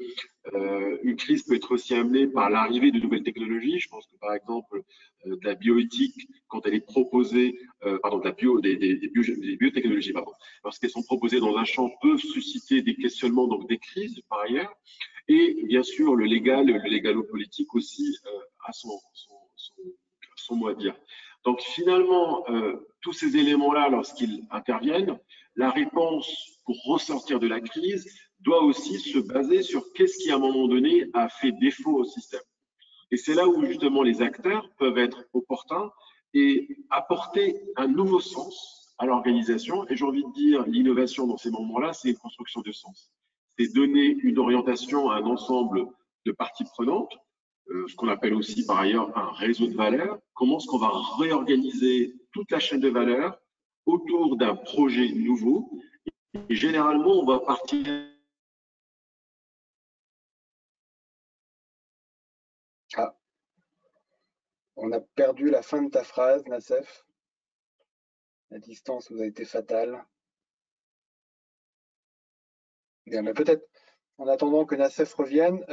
une crise peut être aussi amenée par l'arrivée de nouvelles technologies. Je pense que par exemple de la bioéthique, quand elle est proposée, des biotechnologies, pardon, lorsqu'elles sont proposées dans un champ, peuvent susciter des questionnements, donc des crises par ailleurs. Et bien sûr, le légalo-politique aussi a son mot à dire. Donc finalement, tous ces éléments-là, lorsqu'ils interviennent, la réponse pour ressortir de la crise doit aussi se baser sur qu'est-ce qui, à un moment donné, a fait défaut au système. Et c'est là où, justement, les acteurs peuvent être opportuns et apporter un nouveau sens à l'organisation. Et j'ai envie de dire, l'innovation dans ces moments-là, c'est une construction de sens. C'est donner une orientation à un ensemble de parties prenantes, ce qu'on appelle aussi, par ailleurs, un réseau de valeurs. Comment est-ce qu'on va réorganiser toute la chaîne de valeurs autour d'un projet nouveau Et généralement, on va partir. Ah, on a perdu la fin de ta phrase, Nassef. La distance vous a été fatale. Bien, mais peut-être, en attendant que Nassef revienne,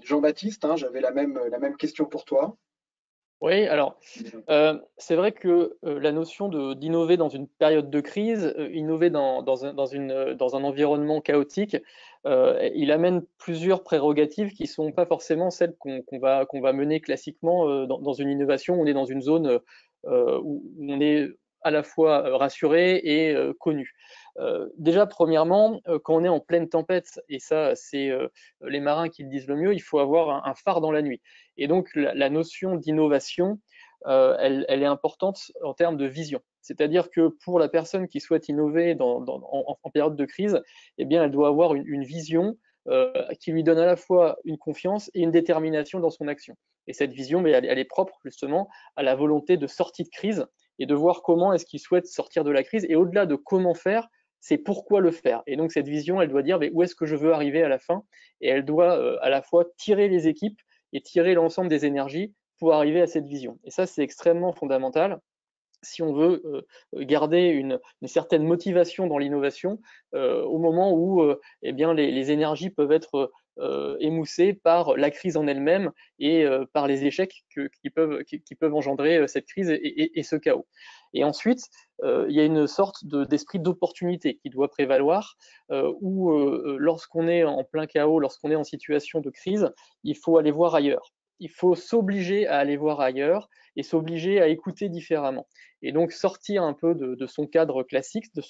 Jean-Baptiste, hein, j'avais la même question pour toi. Oui, alors c'est vrai que la notion d'innover dans une période de crise, innover dans un environnement chaotique, il amène plusieurs prérogatives qui ne sont pas forcément celles qu'on va mener classiquement dans une innovation. On est dans une zone où on est à la fois rassuré et connu. Déjà, premièrement, quand on est en pleine tempête, et ça, c'est les marins qui le disent le mieux, il faut avoir un phare dans la nuit. Et donc, la notion d'innovation, elle est importante en termes de vision. C'est-à-dire que pour la personne qui souhaite innover en période de crise, eh bien, elle doit avoir une vision qui lui donne à la fois une confiance et une détermination dans son action. Et cette vision, mais elle est propre justement à la volonté de sortie de crise et de voir comment est-ce qu'il souhaite sortir de la crise. Et au-delà de comment faire, c'est pourquoi le faire. Et donc cette vision, elle doit dire mais où est-ce que je veux arriver à la fin, et elle doit à la fois tirer les équipes et tirer l'ensemble des énergies pour arriver à cette vision. Et ça, c'est extrêmement fondamental si on veut garder une certaine motivation dans l'innovation au moment où eh bien, les énergies peuvent être émoussées par la crise en elle-même et par les échecs qui peuvent engendrer cette crise et ce chaos. Et ensuite, il y a une sorte d'esprit d'opportunité qui doit prévaloir, où lorsqu'on est en plein chaos, lorsqu'on est en situation de crise, il faut aller voir ailleurs. Il faut s'obliger à aller voir ailleurs et s'obliger à écouter différemment. Et donc sortir un peu de son cadre classique, de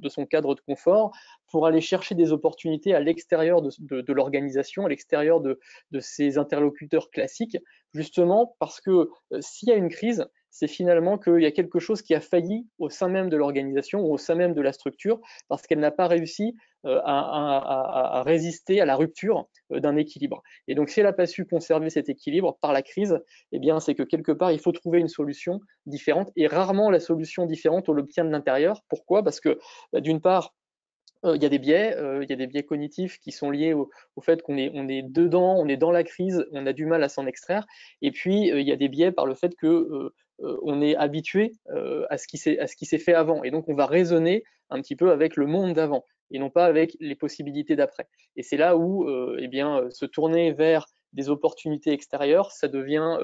son cadre de confort, pour aller chercher des opportunités à l'extérieur de l'organisation, à l'extérieur de ses interlocuteurs classiques, justement parce que s'il y a une crise, c'est finalement qu'il y a quelque chose qui a failli au sein même de l'organisation ou au sein même de la structure, parce qu'elle n'a pas réussi à résister à la rupture d'un équilibre. Et donc si elle n'a pas su conserver cet équilibre par la crise, eh bien c'est que quelque part il faut trouver une solution différente, et rarement la solution différente on l'obtient de l'intérieur. Pourquoi? Parce que d'une part, il y a des biais cognitifs qui sont liés au fait qu'on est dedans, on est dans la crise, on a du mal à s'en extraire. Et puis, il y a des biais par le fait que on est habitué à ce qui s'est fait avant. Et donc, on va raisonner un petit peu avec le monde d'avant et non pas avec les possibilités d'après. Et c'est là où eh bien, se tourner vers des opportunités extérieures, ça devient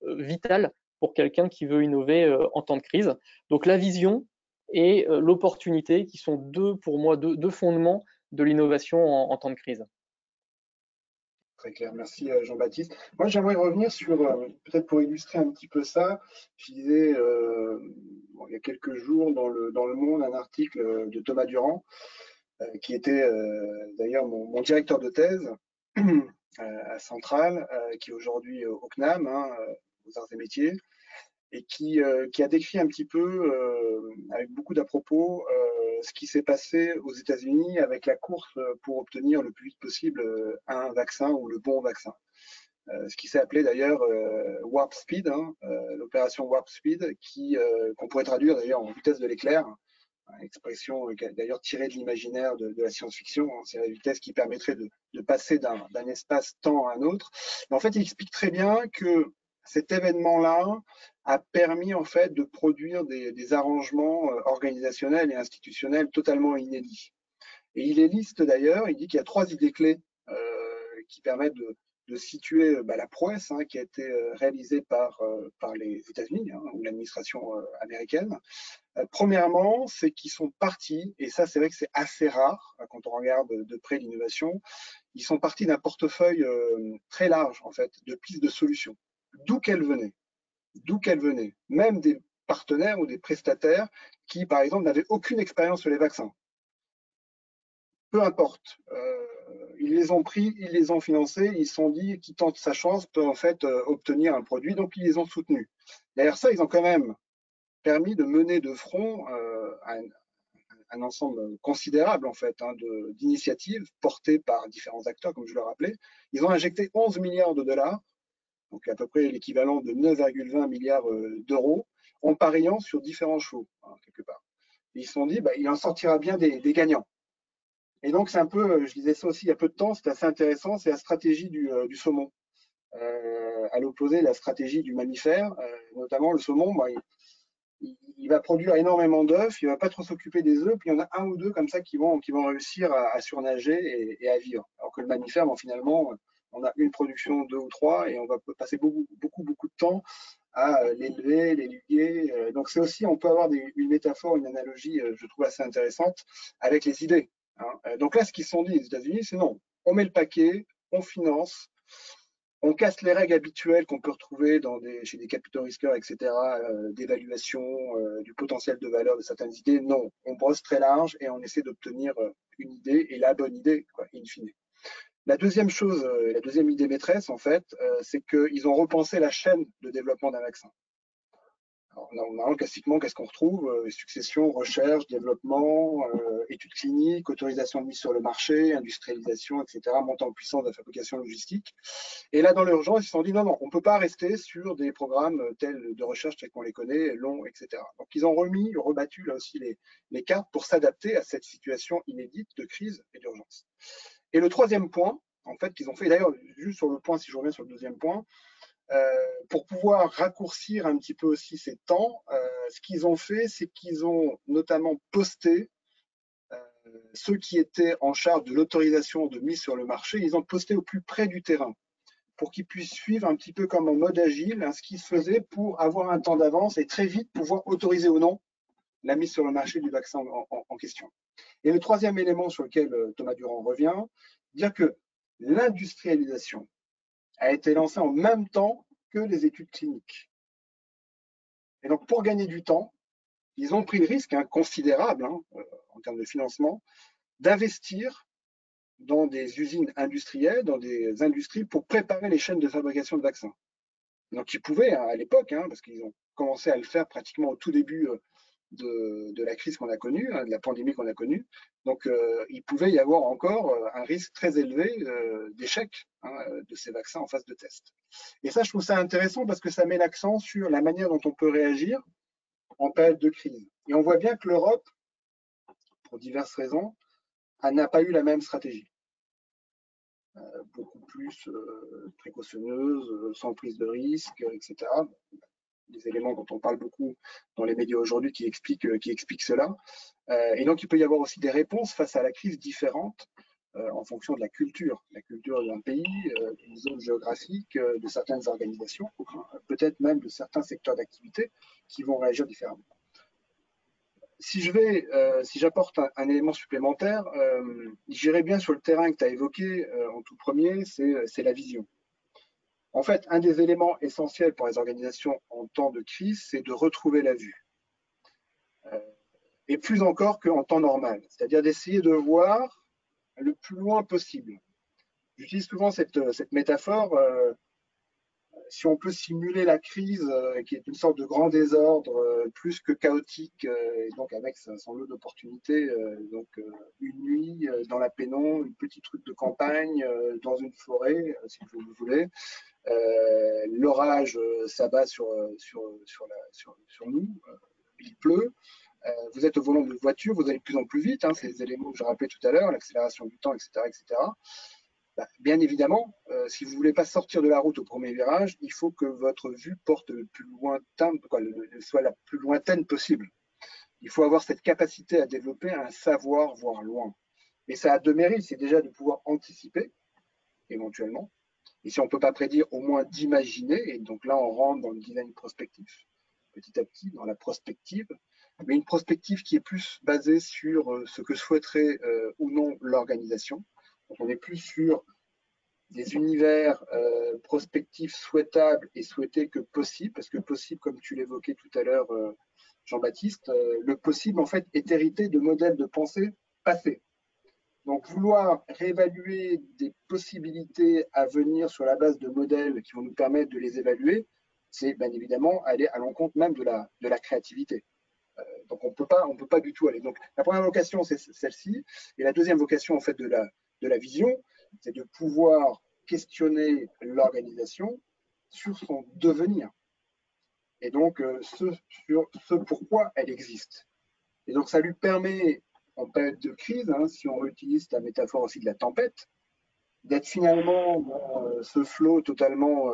vital pour quelqu'un qui veut innover en temps de crise. Donc, la vision et l'opportunité, qui sont pour moi deux fondements de l'innovation en temps de crise. Très clair, merci Jean-Baptiste. Moi, j'aimerais revenir sur, peut-être pour illustrer un petit peu ça, je lisais bon, il y a quelques jours dans le Monde un article de Thomas Durand, qui était d'ailleurs mon directeur de thèse à Centrale, qui est aujourd'hui au CNAM, hein, aux Arts et Métiers, et qui a décrit un petit peu, avec beaucoup d'à-propos, ce qui s'est passé aux États-Unis avec la course pour obtenir le plus vite possible un vaccin ou le bon vaccin. Ce qui s'est appelé d'ailleurs Warp Speed, hein, l'opération Warp Speed, qu'on pourrait traduire d'ailleurs en vitesse de l'éclair, expression d'ailleurs tirée de l'imaginaire de la science-fiction. Hein, c'est la vitesse qui permettrait de passer d'un espace-temps à un autre. Mais en fait, il explique très bien que cet événement-là a permis en fait de produire des arrangements organisationnels et institutionnels totalement inédits. Et il les liste d'ailleurs, il dit qu'il y a 3 idées clés qui permettent de situer la prouesse hein, qui a été réalisée par les États-Unis hein, ou l'administration américaine. Premièrement, c'est qu'ils sont partis, et ça c'est vrai que c'est assez rare quand on regarde de près l'innovation, ils sont partis d'un portefeuille très large en fait de pistes de solutions, d'où qu'elles venaient, même des partenaires ou des prestataires qui par exemple n'avaient aucune expérience sur les vaccins. Peu importe, ils les ont pris, ils les ont financés, ils se sont dit qui tente sa chance peut en fait obtenir un produit, donc ils les ont soutenus. Derrière ça, ils ont quand même permis de mener de front un ensemble considérable en fait hein, d'initiatives portées par différents acteurs, comme je le rappelais. Ils ont injecté 11 milliards de dollars, donc à peu près l'équivalent de 9,20 milliards d'euros, en pariant sur différents chevaux, hein, quelque part. Ils se sont dit, il en sortira bien des gagnants. Et donc, c'est un peu, je disais ça aussi il y a peu de temps, c'est assez intéressant, c'est la stratégie du saumon. À l'opposé de la stratégie du mammifère, notamment le saumon, il va produire énormément d'œufs, il va pas trop s'occuper des œufs, puis il y en a un ou deux comme ça qui vont réussir à surnager et à vivre. Alors que le mammifère, finalement, on a une production, deux ou trois, et on va passer beaucoup de temps à l'élever, l'éduquer. Donc c'est aussi, on peut avoir une métaphore, une analogie, je trouve assez intéressante, avec les idées. Hein. Donc là, ce qu'ils se sont dit les États-Unis, c'est non, on met le paquet, on finance, on casse les règles habituelles qu'on peut retrouver chez des capitaux risqueurs, etc., d'évaluation du potentiel de valeur de certaines idées. Non, on brosse très large et on essaie d'obtenir une idée et la bonne idée, in fine. La deuxième chose, la deuxième idée maîtresse, en fait, c'est qu'ils ont repensé la chaîne de développement d'un vaccin. Alors, normalement, classiquement, qu'est-ce qu'on retrouve? Succession, recherche, développement, études cliniques, autorisation de mise sur le marché, industrialisation, etc., montant en puissance de la fabrication logistique. Et là, dans l'urgence, ils se sont dit non, on ne peut pas rester sur des programmes tels de recherche tels qu'on les connaît, longs, etc. Donc, ils ont rebattu là aussi les cartes pour s'adapter à cette situation inédite de crise et d'urgence. Et le troisième point, en fait, qu'ils ont fait, d'ailleurs, juste sur le point, si je reviens sur le deuxième point, pour pouvoir raccourcir un petit peu aussi ces temps, ce qu'ils ont fait, c'est qu'ils ont notamment posté ceux qui étaient en charge de l'autorisation de mise sur le marché, ils ont posté au plus près du terrain pour qu'ils puissent suivre un petit peu comme en mode agile ce qui se faisait pour avoir un temps d'avance et très vite pouvoir autoriser ou non la mise sur le marché du vaccin en question. Et le troisième élément sur lequel Thomas Durand revient, dire que l'industrialisation a été lancée en même temps que les études cliniques. Et donc, pour gagner du temps, ils ont pris le risque considérable en termes de financement d'investir dans des usines industrielles, dans des industries pour préparer les chaînes de fabrication de vaccins. Donc, ils pouvaient à l'époque, parce qu'ils ont commencé à le faire pratiquement au tout début de la crise qu'on a connue, de la pandémie qu'on a connue. Donc, il pouvait y avoir encore un risque très élevé d'échec de ces vaccins en phase de test. Et ça, je trouve ça intéressant parce que ça met l'accent sur la manière dont on peut réagir en période de crise. Et on voit bien que l'Europe, pour diverses raisons, n'a pas eu la même stratégie. Beaucoup plus précautionneuse, sans prise de risque, etc. Des éléments dont on parle beaucoup dans les médias aujourd'hui qui expliquent cela. Et donc, il peut y avoir aussi des réponses face à la crise différentes en fonction de la culture d'un pays, d'une zone géographique, de certaines organisations, peut-être même de certains secteurs d'activité qui vont réagir différemment. Si j'apporte un élément supplémentaire, j'irai bien sur le terrain que tu as évoqué en tout premier, c'est la vision. En fait, un des éléments essentiels pour les organisations en temps de crise, c'est de retrouver la vue. Et plus encore qu'en temps normal, c'est-à-dire d'essayer de voir le plus loin possible. J'utilise souvent cette métaphore. Si on peut simuler la crise, qui est une sorte de grand désordre, plus que chaotique, et donc avec son lot d'opportunités, donc une nuit dans la pénombre, une petite route de campagne, dans une forêt, si vous voulez, l'orage s'abat sur nous, il pleut, vous êtes au volant de votre voiture, vous allez de plus en plus vite, c'est les éléments que je rappelais tout à l'heure, l'accélération du temps, etc., etc. Bien évidemment, si vous ne voulez pas sortir de la route au premier virage, il faut que votre vue porte le plus lointain, soit la plus lointaine possible. Il faut avoir cette capacité à développer un savoir voir loin. Et ça a deux mérites, c'est déjà de pouvoir anticiper, éventuellement, et si on ne peut pas prédire, au moins d'imaginer, et donc là on rentre dans le design prospectif, petit à petit, dans la prospective, mais une prospective qui est plus basée sur ce que souhaiterait ou non l'organisation. Donc on est plus sur des univers prospectifs souhaitables et souhaités que possibles, parce que possible, comme tu l'évoquais tout à l'heure, Jean-Baptiste, le possible en fait est hérité de modèles de pensée passés. Donc vouloir réévaluer des possibilités à venir sur la base de modèles qui vont nous permettre de les évaluer, c'est bien évidemment aller à l'encontre même de la créativité. Donc on peut pas du tout aller. Donc la première vocation, c'est celle-ci, et la deuxième vocation en fait de la vision, c'est de pouvoir questionner l'organisation sur son devenir, et donc sur ce pourquoi elle existe. Et donc, ça lui permet, en période de crise, hein, si on utilise la métaphore aussi de la tempête, d'être finalement dans ce flot totalement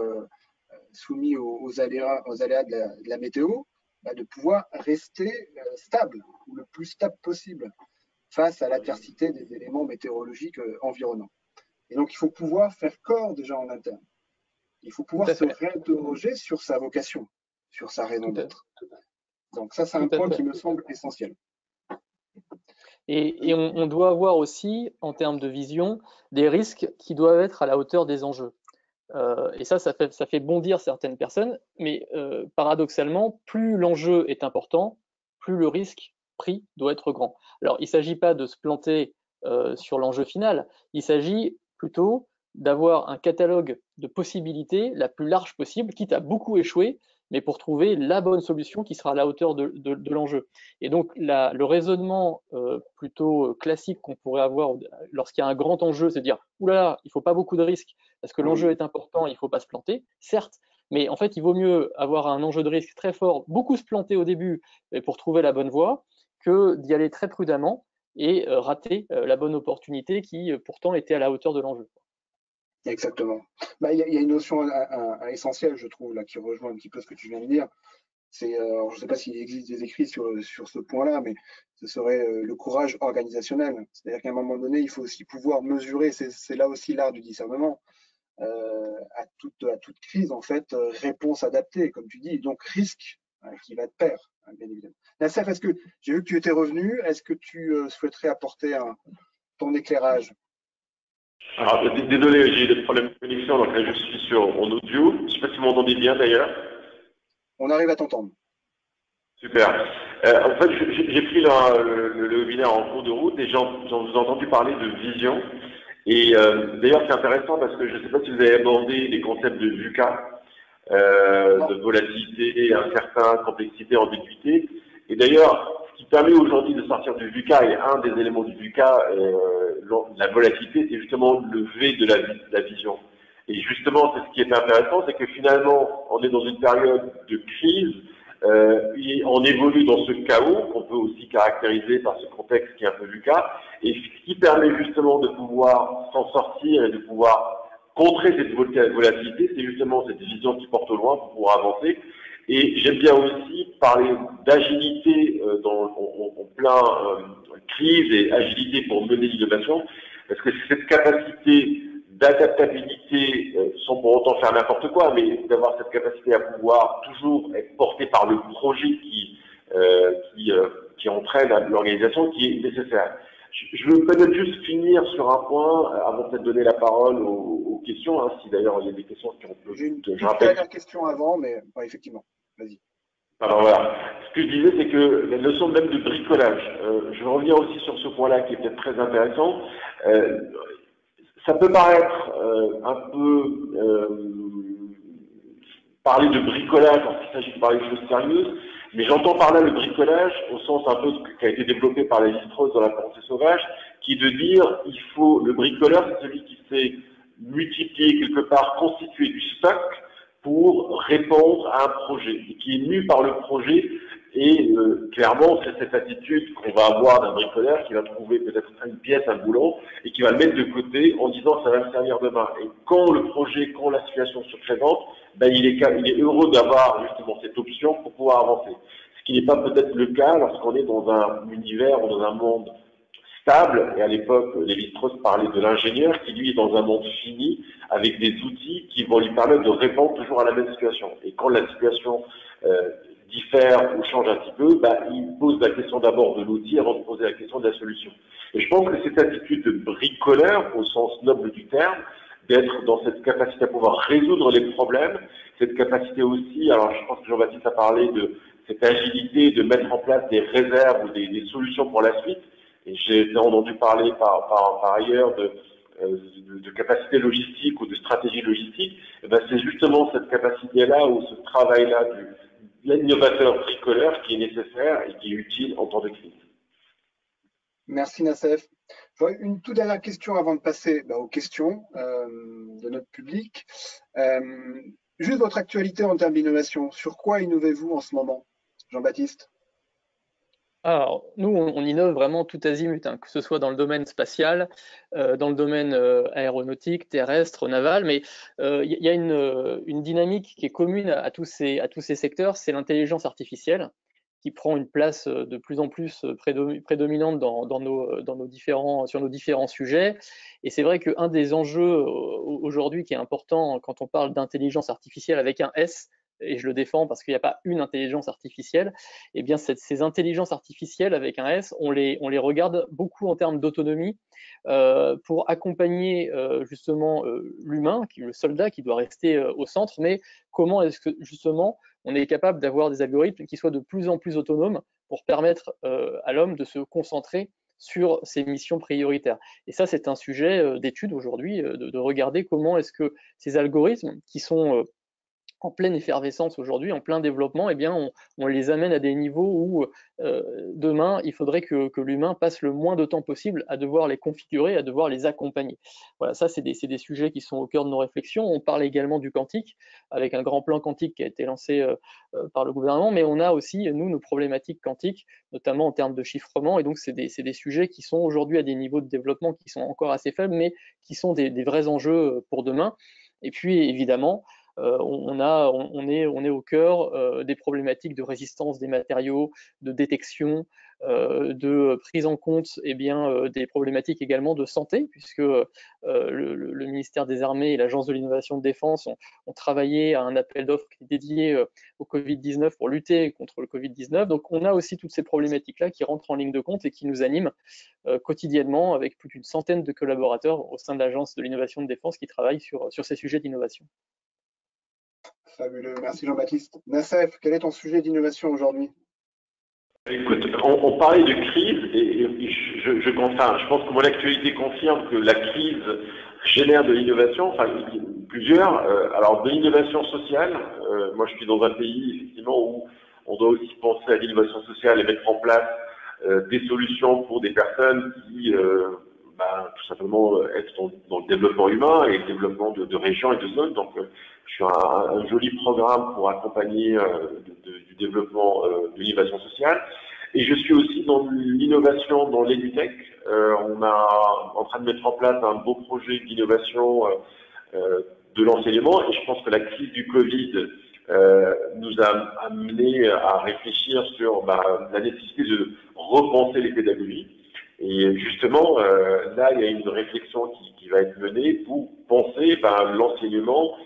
soumis aux aléas de la météo, bah, de pouvoir rester stable, ou le plus stable possible, face à l'adversité des éléments météorologiques environnants. Et donc, il faut pouvoir faire corps déjà en interne. Il faut pouvoir se réinterroger sur sa vocation, sur sa raison d'être. Donc ça, c'est un point qui me semble essentiel. Et on doit avoir aussi, en termes de vision, des risques qui doivent être à la hauteur des enjeux. Et ça fait bondir certaines personnes, mais paradoxalement, plus l'enjeu est important, plus le risque pris doit être grand. Alors, il ne s'agit pas de se planter sur l'enjeu final, il s'agit plutôt d'avoir un catalogue de possibilités la plus large possible, quitte à beaucoup échouer, mais pour trouver la bonne solution qui sera à la hauteur de l'enjeu. Et donc, le raisonnement plutôt classique qu'on pourrait avoir lorsqu'il y a un grand enjeu, c'est de dire « oulala, il ne faut pas beaucoup de risques, parce que l'enjeu est important, il ne faut pas se planter », certes, mais en fait, il vaut mieux avoir un enjeu de risque très fort, beaucoup se planter au début pour trouver la bonne voie, que d'y aller très prudemment et rater la bonne opportunité qui pourtant était à la hauteur de l'enjeu. Exactement. Bah, y a une notion essentielle, je trouve, là, qui rejoint un petit peu ce que tu viens de dire. Je ne sais pas s'il existe des écrits sur ce point-là, mais ce serait le courage organisationnel. C'est-à-dire qu'à un moment donné, il faut aussi pouvoir mesurer, c'est là aussi l'art du discernement, à toute crise, en fait, réponse adaptée, comme tu dis, donc risque qui va de pair, bien évidemment. Nassef, j'ai vu que tu étais revenu, est-ce que tu souhaiterais apporter ton éclairage? Alors, désolé, j'ai eu des problèmes de connexion, donc là je suis en audio. Je ne sais pas si vous m'entendez bien d'ailleurs. On arrive à t'entendre. Super. En fait, j'ai pris le webinaire en cours de route et j'en vous ai entendu parler de vision. Et d'ailleurs, c'est intéressant parce que je ne sais pas si vous avez abordé les concepts de VUCA, de volatilité, incertain, complexité, ambiguïté. Et d'ailleurs, ce qui permet aujourd'hui de sortir du VUCA, et un des éléments du VUCA, la volatilité, c'est justement le V de la vision. Et justement, c'est ce qui est intéressant, c'est que finalement, on est dans une période de crise, et on évolue dans ce chaos qu'on peut aussi caractériser par ce contexte qui est un peu VUCA, et ce qui permet justement de pouvoir s'en sortir et de pouvoir contrer cette volatilité, c'est justement cette vision qui porte au loin pour pouvoir avancer. Et j'aime bien aussi parler d'agilité en plein crise et agilité pour mener l'innovation, parce que c'est cette capacité d'adaptabilité, sans pour autant faire n'importe quoi, mais d'avoir cette capacité à pouvoir toujours être porté par le projet qui entraîne l'organisation, qui est nécessaire. Je veux peut-être juste finir sur un point, avant de donner la parole aux questions, hein, si d'ailleurs il y a des questions qui ont pu... J'ai une dernière question avant, mais ouais, effectivement, vas-y. Alors voilà, ce que je disais, c'est que la notion même de bricolage, je vais revenir aussi sur ce point-là qui est peut-être très intéressant. Ça peut paraître un peu parler de bricolage lorsqu'il s'agit de parler de choses sérieuses, mais j'entends par là le bricolage au sens un peu qui a été développé par les Lévi-Strauss dans La pensée sauvage, qui est de dire le bricoleur, c'est celui qui sait multiplier quelque part, constituer du stock pour répondre à un projet, et qui est mu par le projet. Et clairement, c'est cette attitude qu'on va avoir d'un bricoleur qui va trouver peut-être une pièce, un boulon, et qui va le mettre de côté en disant ça va me servir demain. Et quand le projet, quand la situation se présente, ben il est heureux d'avoir justement cette option pour pouvoir avancer. Ce qui n'est pas peut-être le cas lorsqu'on est dans un univers ou dans un monde stable. Et à l'époque, Lévi-Strauss parlait de l'ingénieur qui lui est dans un monde fini avec des outils qui vont lui permettre de répondre toujours à la même situation. Et quand la situation diffère ou change un petit peu, il pose la question d'abord de l'outil avant de poser la question de la solution. Et je pense que cette attitude de bricoleur, au sens noble du terme, d'être dans cette capacité à pouvoir résoudre les problèmes, cette capacité aussi, alors je pense que Jean-Baptiste a parlé de cette agilité de mettre en place des réserves ou des solutions pour la suite, et j'ai entendu parler par ailleurs de capacité logistique ou de stratégie logistique, et c'est justement cette capacité-là ou ce travail-là de l'innovateur bricoleur qui est nécessaire et qui est utile en temps de crise. Merci Nassef. Une toute dernière question avant de passer aux questions de notre public. Juste votre actualité en termes d'innovation. Sur quoi innovez-vous en ce moment, Jean-Baptiste? Alors, nous, on innove vraiment tout azimut, hein, que ce soit dans le domaine spatial, dans le domaine aéronautique, terrestre, naval, mais il y a une dynamique qui est commune à tous ces secteurs, c'est l'intelligence artificielle, qui prend une place de plus en plus prédominante sur nos différents sujets. Et c'est vrai qu'un des enjeux aujourd'hui qui est important quand on parle d'intelligence artificielle avec un S, et je le défends parce qu'il n'y a pas une intelligence artificielle, eh bien ces intelligences artificielles avec un S, on les regarde beaucoup en termes d'autonomie pour accompagner justement l'humain, le soldat qui doit rester au centre, mais comment est-ce que justement on est capable d'avoir des algorithmes qui soient de plus en plus autonomes pour permettre à l'homme de se concentrer sur ses missions prioritaires. Et ça, c'est un sujet d'étude aujourd'hui, de regarder comment est-ce que ces algorithmes qui sont en pleine effervescence aujourd'hui, en plein développement, eh bien, on les amène à des niveaux où demain, il faudrait que l'humain passe le moins de temps possible à devoir les configurer, à devoir les accompagner. Voilà, ça, c'est des sujets qui sont au cœur de nos réflexions. On parle également du quantique, avec un grand plan quantique qui a été lancé par le gouvernement, mais on a aussi, nous, nos problématiques quantiques, notamment en termes de chiffrement, et donc c'est des sujets qui sont aujourd'hui à des niveaux de développement qui sont encore assez faibles, mais qui sont des vrais enjeux pour demain. Et puis, évidemment, on est au cœur des problématiques de résistance des matériaux, de détection, de prise en compte des problématiques également de santé, puisque le ministère des Armées et l'Agence de l'innovation de défense ont travaillé à un appel d'offres dédié au Covid-19 pour lutter contre le Covid-19. Donc on a aussi toutes ces problématiques-là qui rentrent en ligne de compte et qui nous animent quotidiennement avec plus d'une centaine de collaborateurs au sein de l'Agence de l'innovation de défense qui travaillent sur ces sujets d'innovation. Fabuleux, merci Jean-Baptiste. Nassef, quel est ton sujet d'innovation aujourd'hui? Écoute, on parlait de crise et je pense que mon actualité confirme que la crise génère de l'innovation, enfin plusieurs. Alors de l'innovation sociale, moi je suis dans un pays effectivement où on doit aussi penser à l'innovation sociale et mettre en place des solutions pour des personnes qui tout simplement être dans le développement humain et le développement de régions et de zones. Donc je suis un joli programme pour accompagner du développement de l'innovation sociale. Et je suis aussi dans l'innovation dans l'EduTech. On est en train de mettre en place un beau projet d'innovation de l'enseignement. Et je pense que la crise du Covid nous a amené à réfléchir sur la nécessité de repenser les pédagogies. Et justement, là, il y a une réflexion qui va être menée pour penser l'enseignement.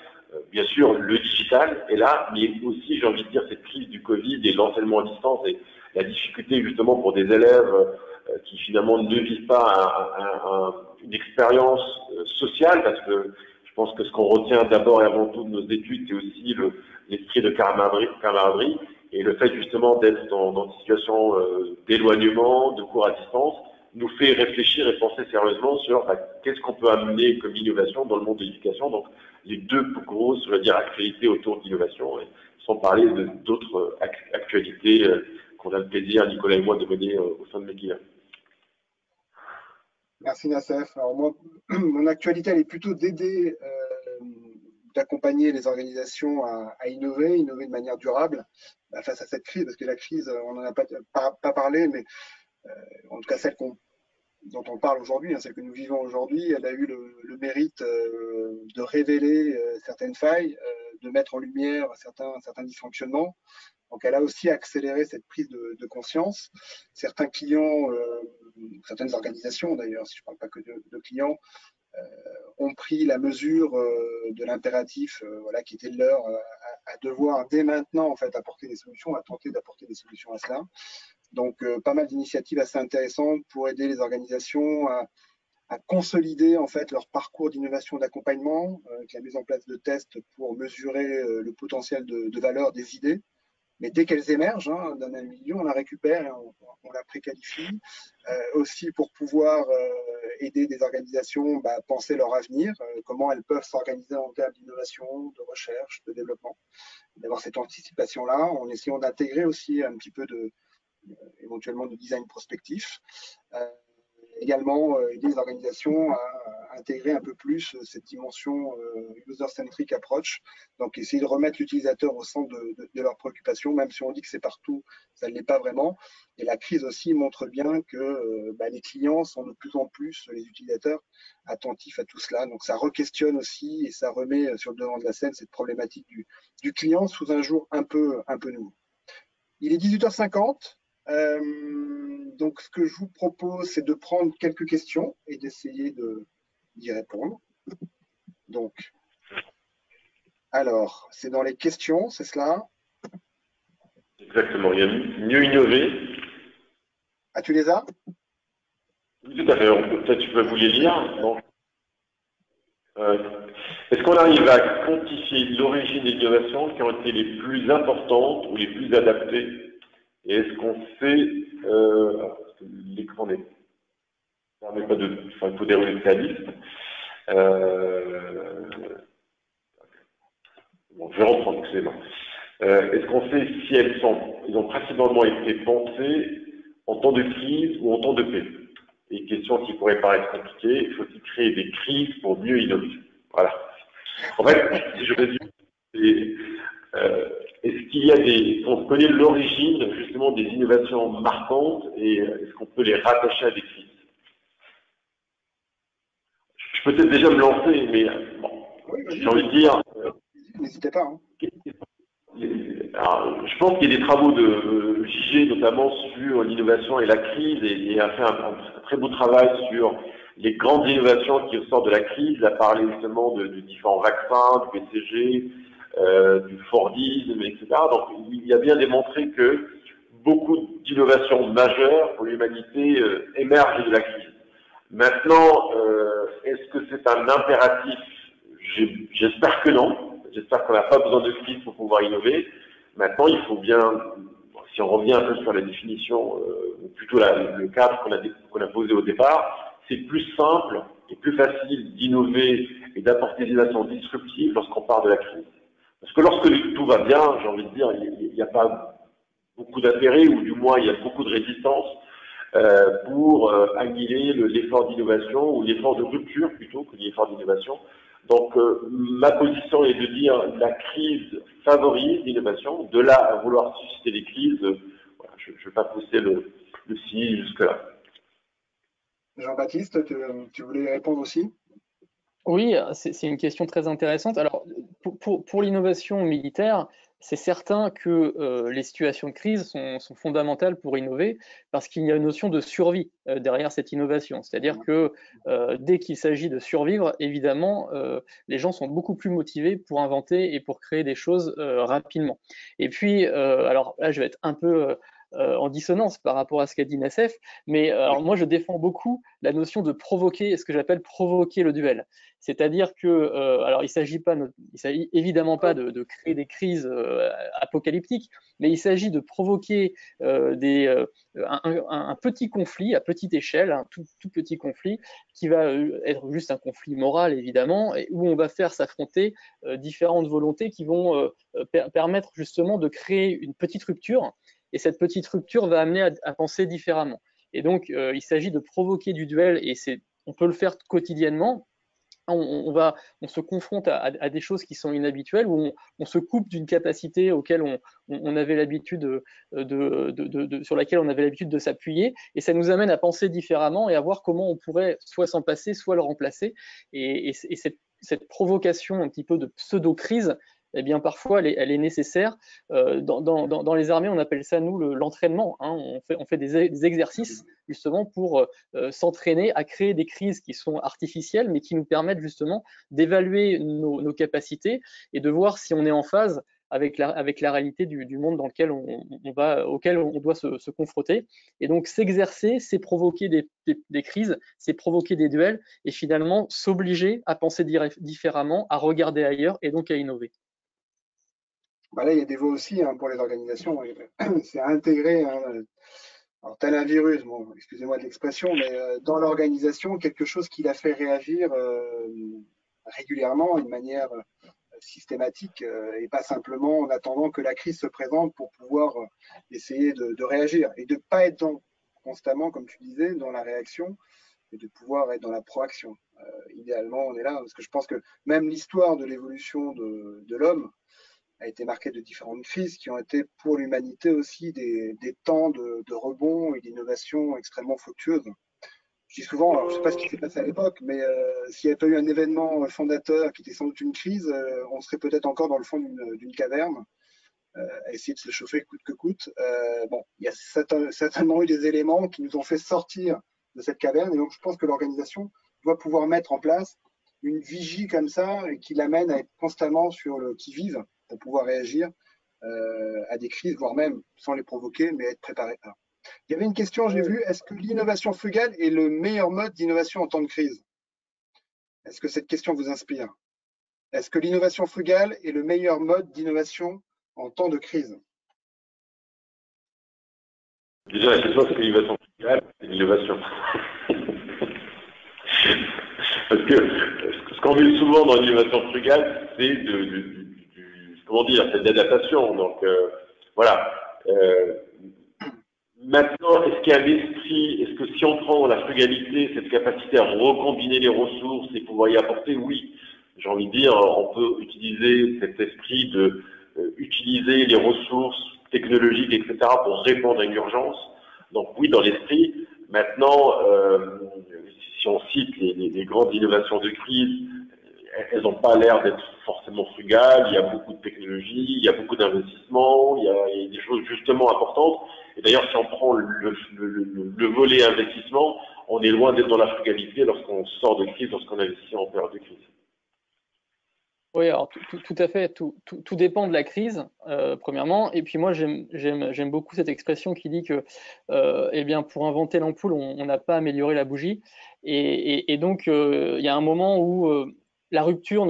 Bien sûr, le digital est là, mais aussi, j'ai envie de dire, cette crise du Covid et l'enseignement à distance et la difficulté justement pour des élèves qui finalement ne vivent pas une expérience sociale, parce que je pense que ce qu'on retient d'abord et avant tout de nos études, c'est aussi l'esprit de camaraderie et le fait justement d'être dans une situation d'éloignement, de cours à distance, nous fait réfléchir et penser sérieusement sur qu'est-ce qu'on peut amener comme innovation dans le monde de l'éducation. Donc, les deux plus grosses, je veux dire, actualités autour de l'innovation, sans parler d'autres actualités qu'on a le plaisir, Nicolas et moi, de mener au sein de Meguiya. Merci Nassef. Alors moi, mon actualité, elle est plutôt d'aider, d'accompagner les organisations à innover de manière durable face à cette crise, parce que la crise, on n'en a pas parlé, mais en tout cas celle dont on parle aujourd'hui, celle que nous vivons aujourd'hui, elle a eu le mérite de révéler certaines failles, de mettre en lumière certains dysfonctionnements. Donc elle a aussi accéléré cette prise de conscience. Certains clients, certaines organisations d'ailleurs, si je ne parle pas que de clients, ont pris la mesure de l'impératif qui était leur à devoir dès maintenant en fait apporter des solutions, à tenter d'apporter des solutions à cela. Donc, pas mal d'initiatives assez intéressantes pour aider les organisations à consolider en fait leur parcours d'innovation d'accompagnement, avec la mise en place de tests pour mesurer le potentiel de valeur des idées. Mais dès qu'elles émergent d'un milieu, on la récupère et on la préqualifie. Aussi pour pouvoir aider des organisations à penser leur avenir, comment elles peuvent s'organiser en termes d'innovation, de recherche, de développement. D'avoir cette anticipation-là, en essayant d'intégrer aussi un petit peu éventuellement de design prospectif. Également aider les organisations intégrer un peu plus cette dimension user-centric approach, donc essayer de remettre l'utilisateur au centre de leurs préoccupations, même si on dit que c'est partout, ça ne l'est pas vraiment. Et la crise aussi montre bien que les clients sont de plus en plus, les utilisateurs, attentifs à tout cela. Donc ça re-questionne aussi et ça remet sur le devant de la scène cette problématique du client sous un jour un peu nouveau. Il est 18h50. Donc, ce que je vous propose, c'est de prendre quelques questions et d'essayer d'y répondre. Donc, alors, c'est dans les questions, c'est cela? Exactement, il y a mieux innover. Ah, tu les as? Oui, tout à fait, peut-être tu peux vous les lire. Donc, est-ce qu'on arrive à quantifier l'origine des innovations qui ont été les plus importantes ou les plus adaptées? Et est-ce qu'on sait, parce que l'écran ne permet pas de, enfin, il faut dérouler sa liste. Bon, je vais reprendre, excusez-moi. Est-ce qu'on sait si elles ont principalement été pensées en temps de crise ou en temps de paix? Et question qui pourrait paraître compliquée, il faut-il créer des crises pour mieux innover? Voilà. En fait, si je résume, est-ce qu'il y a on connaît l'origine justement des innovations marquantes et est-ce qu'on peut les rattacher à des crises? Je peux peut-être déjà me lancer, mais bon, Oui, j'ai envie de dire. N'hésitez pas. Hein. Alors, je pense qu'il y a des travaux de JG, notamment sur l'innovation et la crise, et a fait un très beau travail sur les grandes innovations qui ressortent de la crise. Il a parlé justement de différents vaccins, du BCG, du Fordisme, etc. Donc, il a bien démontré que beaucoup d'innovations majeures pour l'humanité émergent de la crise. Maintenant, est-ce que c'est un impératif? J'espère que non. J'espère qu'on n'a pas besoin de crise pour pouvoir innover. Maintenant, il faut bien, si on revient un peu sur la définition, ou plutôt le cadre qu'on a posé au départ, c'est plus simple et plus facile d'innover et d'apporter des innovations disruptives lorsqu'on part de la crise. Parce que lorsque tout va bien, j'ai envie de dire, il n'y a pas beaucoup d'intérêt, ou du moins il y a beaucoup de résistance pour annihiler l'effort d'innovation, ou l'effort de rupture plutôt que l'effort d'innovation. Donc, ma position est de dire que la crise favorise l'innovation. De là à vouloir susciter des crises, voilà, je ne vais pas pousser le signe jusque-là. Jean-Baptiste, tu voulais répondre aussi? Oui, c'est une question très intéressante. Alors, pour l'innovation militaire, c'est certain que les situations de crise sont fondamentales pour innover parce qu'il y a une notion de survie derrière cette innovation. C'est-à-dire que dès qu'il s'agit de survivre, évidemment, les gens sont beaucoup plus motivés pour inventer et pour créer des choses rapidement. Et puis, alors là, je vais être un peu en dissonance par rapport à ce qu'a dit Nassef, mais alors moi, je défends beaucoup la notion de provoquer, ce que j'appelle provoquer le duel. C'est-à-dire que, alors il s'agit évidemment pas de créer des crises apocalyptiques, mais il s'agit de provoquer un petit conflit à petite échelle, un tout petit conflit qui va être juste un conflit moral évidemment, et où on va faire s'affronter différentes volontés qui vont permettre justement de créer une petite rupture, et cette petite rupture va amener à penser différemment. Et donc il s'agit de provoquer du duel, et on peut le faire quotidiennement. On se confronte à des choses qui sont inhabituelles, où on se coupe d'une capacité auquel on avait l'habitude sur laquelle on avait l'habitude de s'appuyer, et ça nous amène à penser différemment et à voir comment on pourrait soit s'en passer, soit le remplacer. Et cette provocation un petit peu de pseudo-crise, eh bien parfois elle est nécessaire. Dans les armées, on appelle ça, nous, l'entraînement. Hein. On fait des exercices justement pour s'entraîner à créer des crises qui sont artificielles, mais qui nous permettent justement d'évaluer nos capacités et de voir si on est en phase avec la réalité du monde dans lequel auquel on doit se confronter. Et donc s'exercer, c'est provoquer des crises, c'est provoquer des duels, et finalement s'obliger à penser différemment, à regarder ailleurs et donc à innover. Là, il y a des voies aussi pour les organisations. C'est à intégrer, alors tel un virus, bon, excusez-moi de l'expression, mais dans l'organisation, quelque chose qui la fait réagir régulièrement, d'une manière systématique, et pas simplement en attendant que la crise se présente pour pouvoir essayer de réagir, et de ne pas être constamment, comme tu disais, dans la réaction, et de pouvoir être dans la proaction. idéalement, on est là, parce que je pense que même l'histoire de l'évolution de l'homme a été marquée de différentes crises qui ont été pour l'humanité aussi des temps de rebond et d'innovation extrêmement fructueuses. Je dis souvent, alors je ne sais pas ce qui s'est passé à l'époque, mais s'il n'y avait pas eu un événement fondateur qui était sans doute une crise, on serait peut-être encore dans le fond d'une caverne, à essayer de se chauffer coûte que coûte. Bon, il y a certainement eu des éléments qui nous ont fait sortir de cette caverne, et donc je pense que l'organisation doit pouvoir mettre en place une vigie comme ça, et qui l'amène à être constamment sur le qui-vive pour pouvoir réagir à des crises, voire même sans les provoquer, mais être préparé à. Il y avait une question, j'ai vu, est-ce que l'innovation frugale est le meilleur mode d'innovation en temps de crise? Est-ce que cette question vous inspire? Est-ce que l'innovation frugale est le meilleur mode d'innovation en temps de crise? Déjà, la question, c'est que l'innovation frugale, c'est l'innovation. Parce que ce qu'on met souvent dans l'innovation frugale, c'est comment dire, c'est de l'adaptation. Donc, voilà. Maintenant, est-ce qu'il y a l'esprit, est-ce que si on prend la frugalité, cette capacité à recombiner les ressources et pouvoir y apporter, oui, j'ai envie de dire, on peut utiliser cet esprit de utiliser les ressources technologiques, etc., pour répondre à une urgence. Donc oui, dans l'esprit. Maintenant, si on cite les grandes innovations de crise, elles n'ont pas l'air d'être forcément frugales, il y a beaucoup de technologies, il y a beaucoup d'investissements, il y a des choses justement importantes. Et d'ailleurs, si on prend le volet investissement, on est loin d'être dans la frugalité lorsqu'on sort de crise, lorsqu'on investit en période de crise. Oui, alors tout à fait, tout dépend de la crise, premièrement. Et puis moi, j'aime beaucoup cette expression qui dit que, eh bien, pour inventer l'ampoule, on n'a pas amélioré la bougie. Et donc, il y a un moment où la rupture,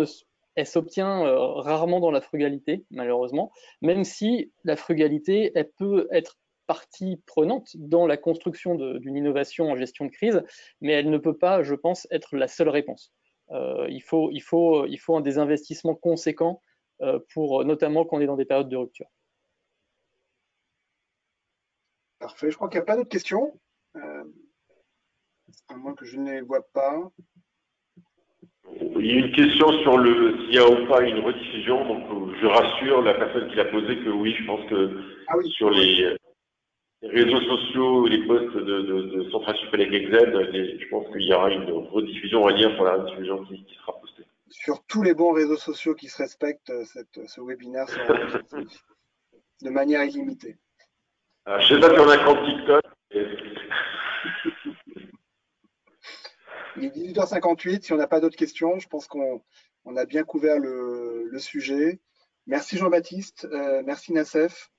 elle s'obtient rarement dans la frugalité, malheureusement, même si la frugalité, elle peut être partie prenante dans la construction d'une innovation en gestion de crise, mais elle ne peut pas, je pense, être la seule réponse. Il faut des investissements conséquents pour notamment quand on est dans des périodes de rupture. Parfait. Je crois qu'il n'y a pas d'autres questions, à moins que je ne les vois pas. Il y a une question sur s'il y a ou pas une rediffusion. Donc, je rassure la personne qui l'a posée que oui, je pense que sur les réseaux sociaux, les posts de Centrale Supélec Exed, je pense qu'il y aura une rediffusion, un lien pour la rediffusion qui sera postée. Sur tous les bons réseaux sociaux qui se respectent, ce webinaire sera de manière illimitée. Je ne sais pas si on a un compte TikTok. Il est 18h58. Si on n'a pas d'autres questions, je pense qu'on a bien couvert le sujet. Merci Jean-Baptiste, merci Nassef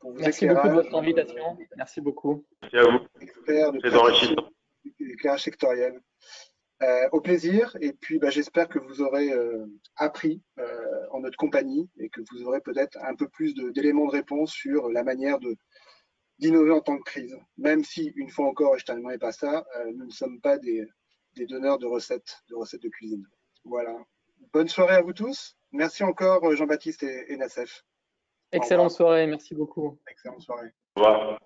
pour vos Merci beaucoup de votre invitation. Merci beaucoup. Merci à vous. Expert de l'éclairage sectoriel. Au plaisir, et puis j'espère que vous aurez appris en notre compagnie et que vous aurez peut-être un peu plus d'éléments de réponse sur la manière d'innover en temps de crise. Même si, une fois encore, et je terminerai pas ça, nous ne sommes pas des donneurs de recettes de cuisine. Voilà. Bonne soirée à vous tous. Merci encore Jean-Baptiste et Nassef. Excellente soirée, merci beaucoup. Excellente soirée. Au revoir.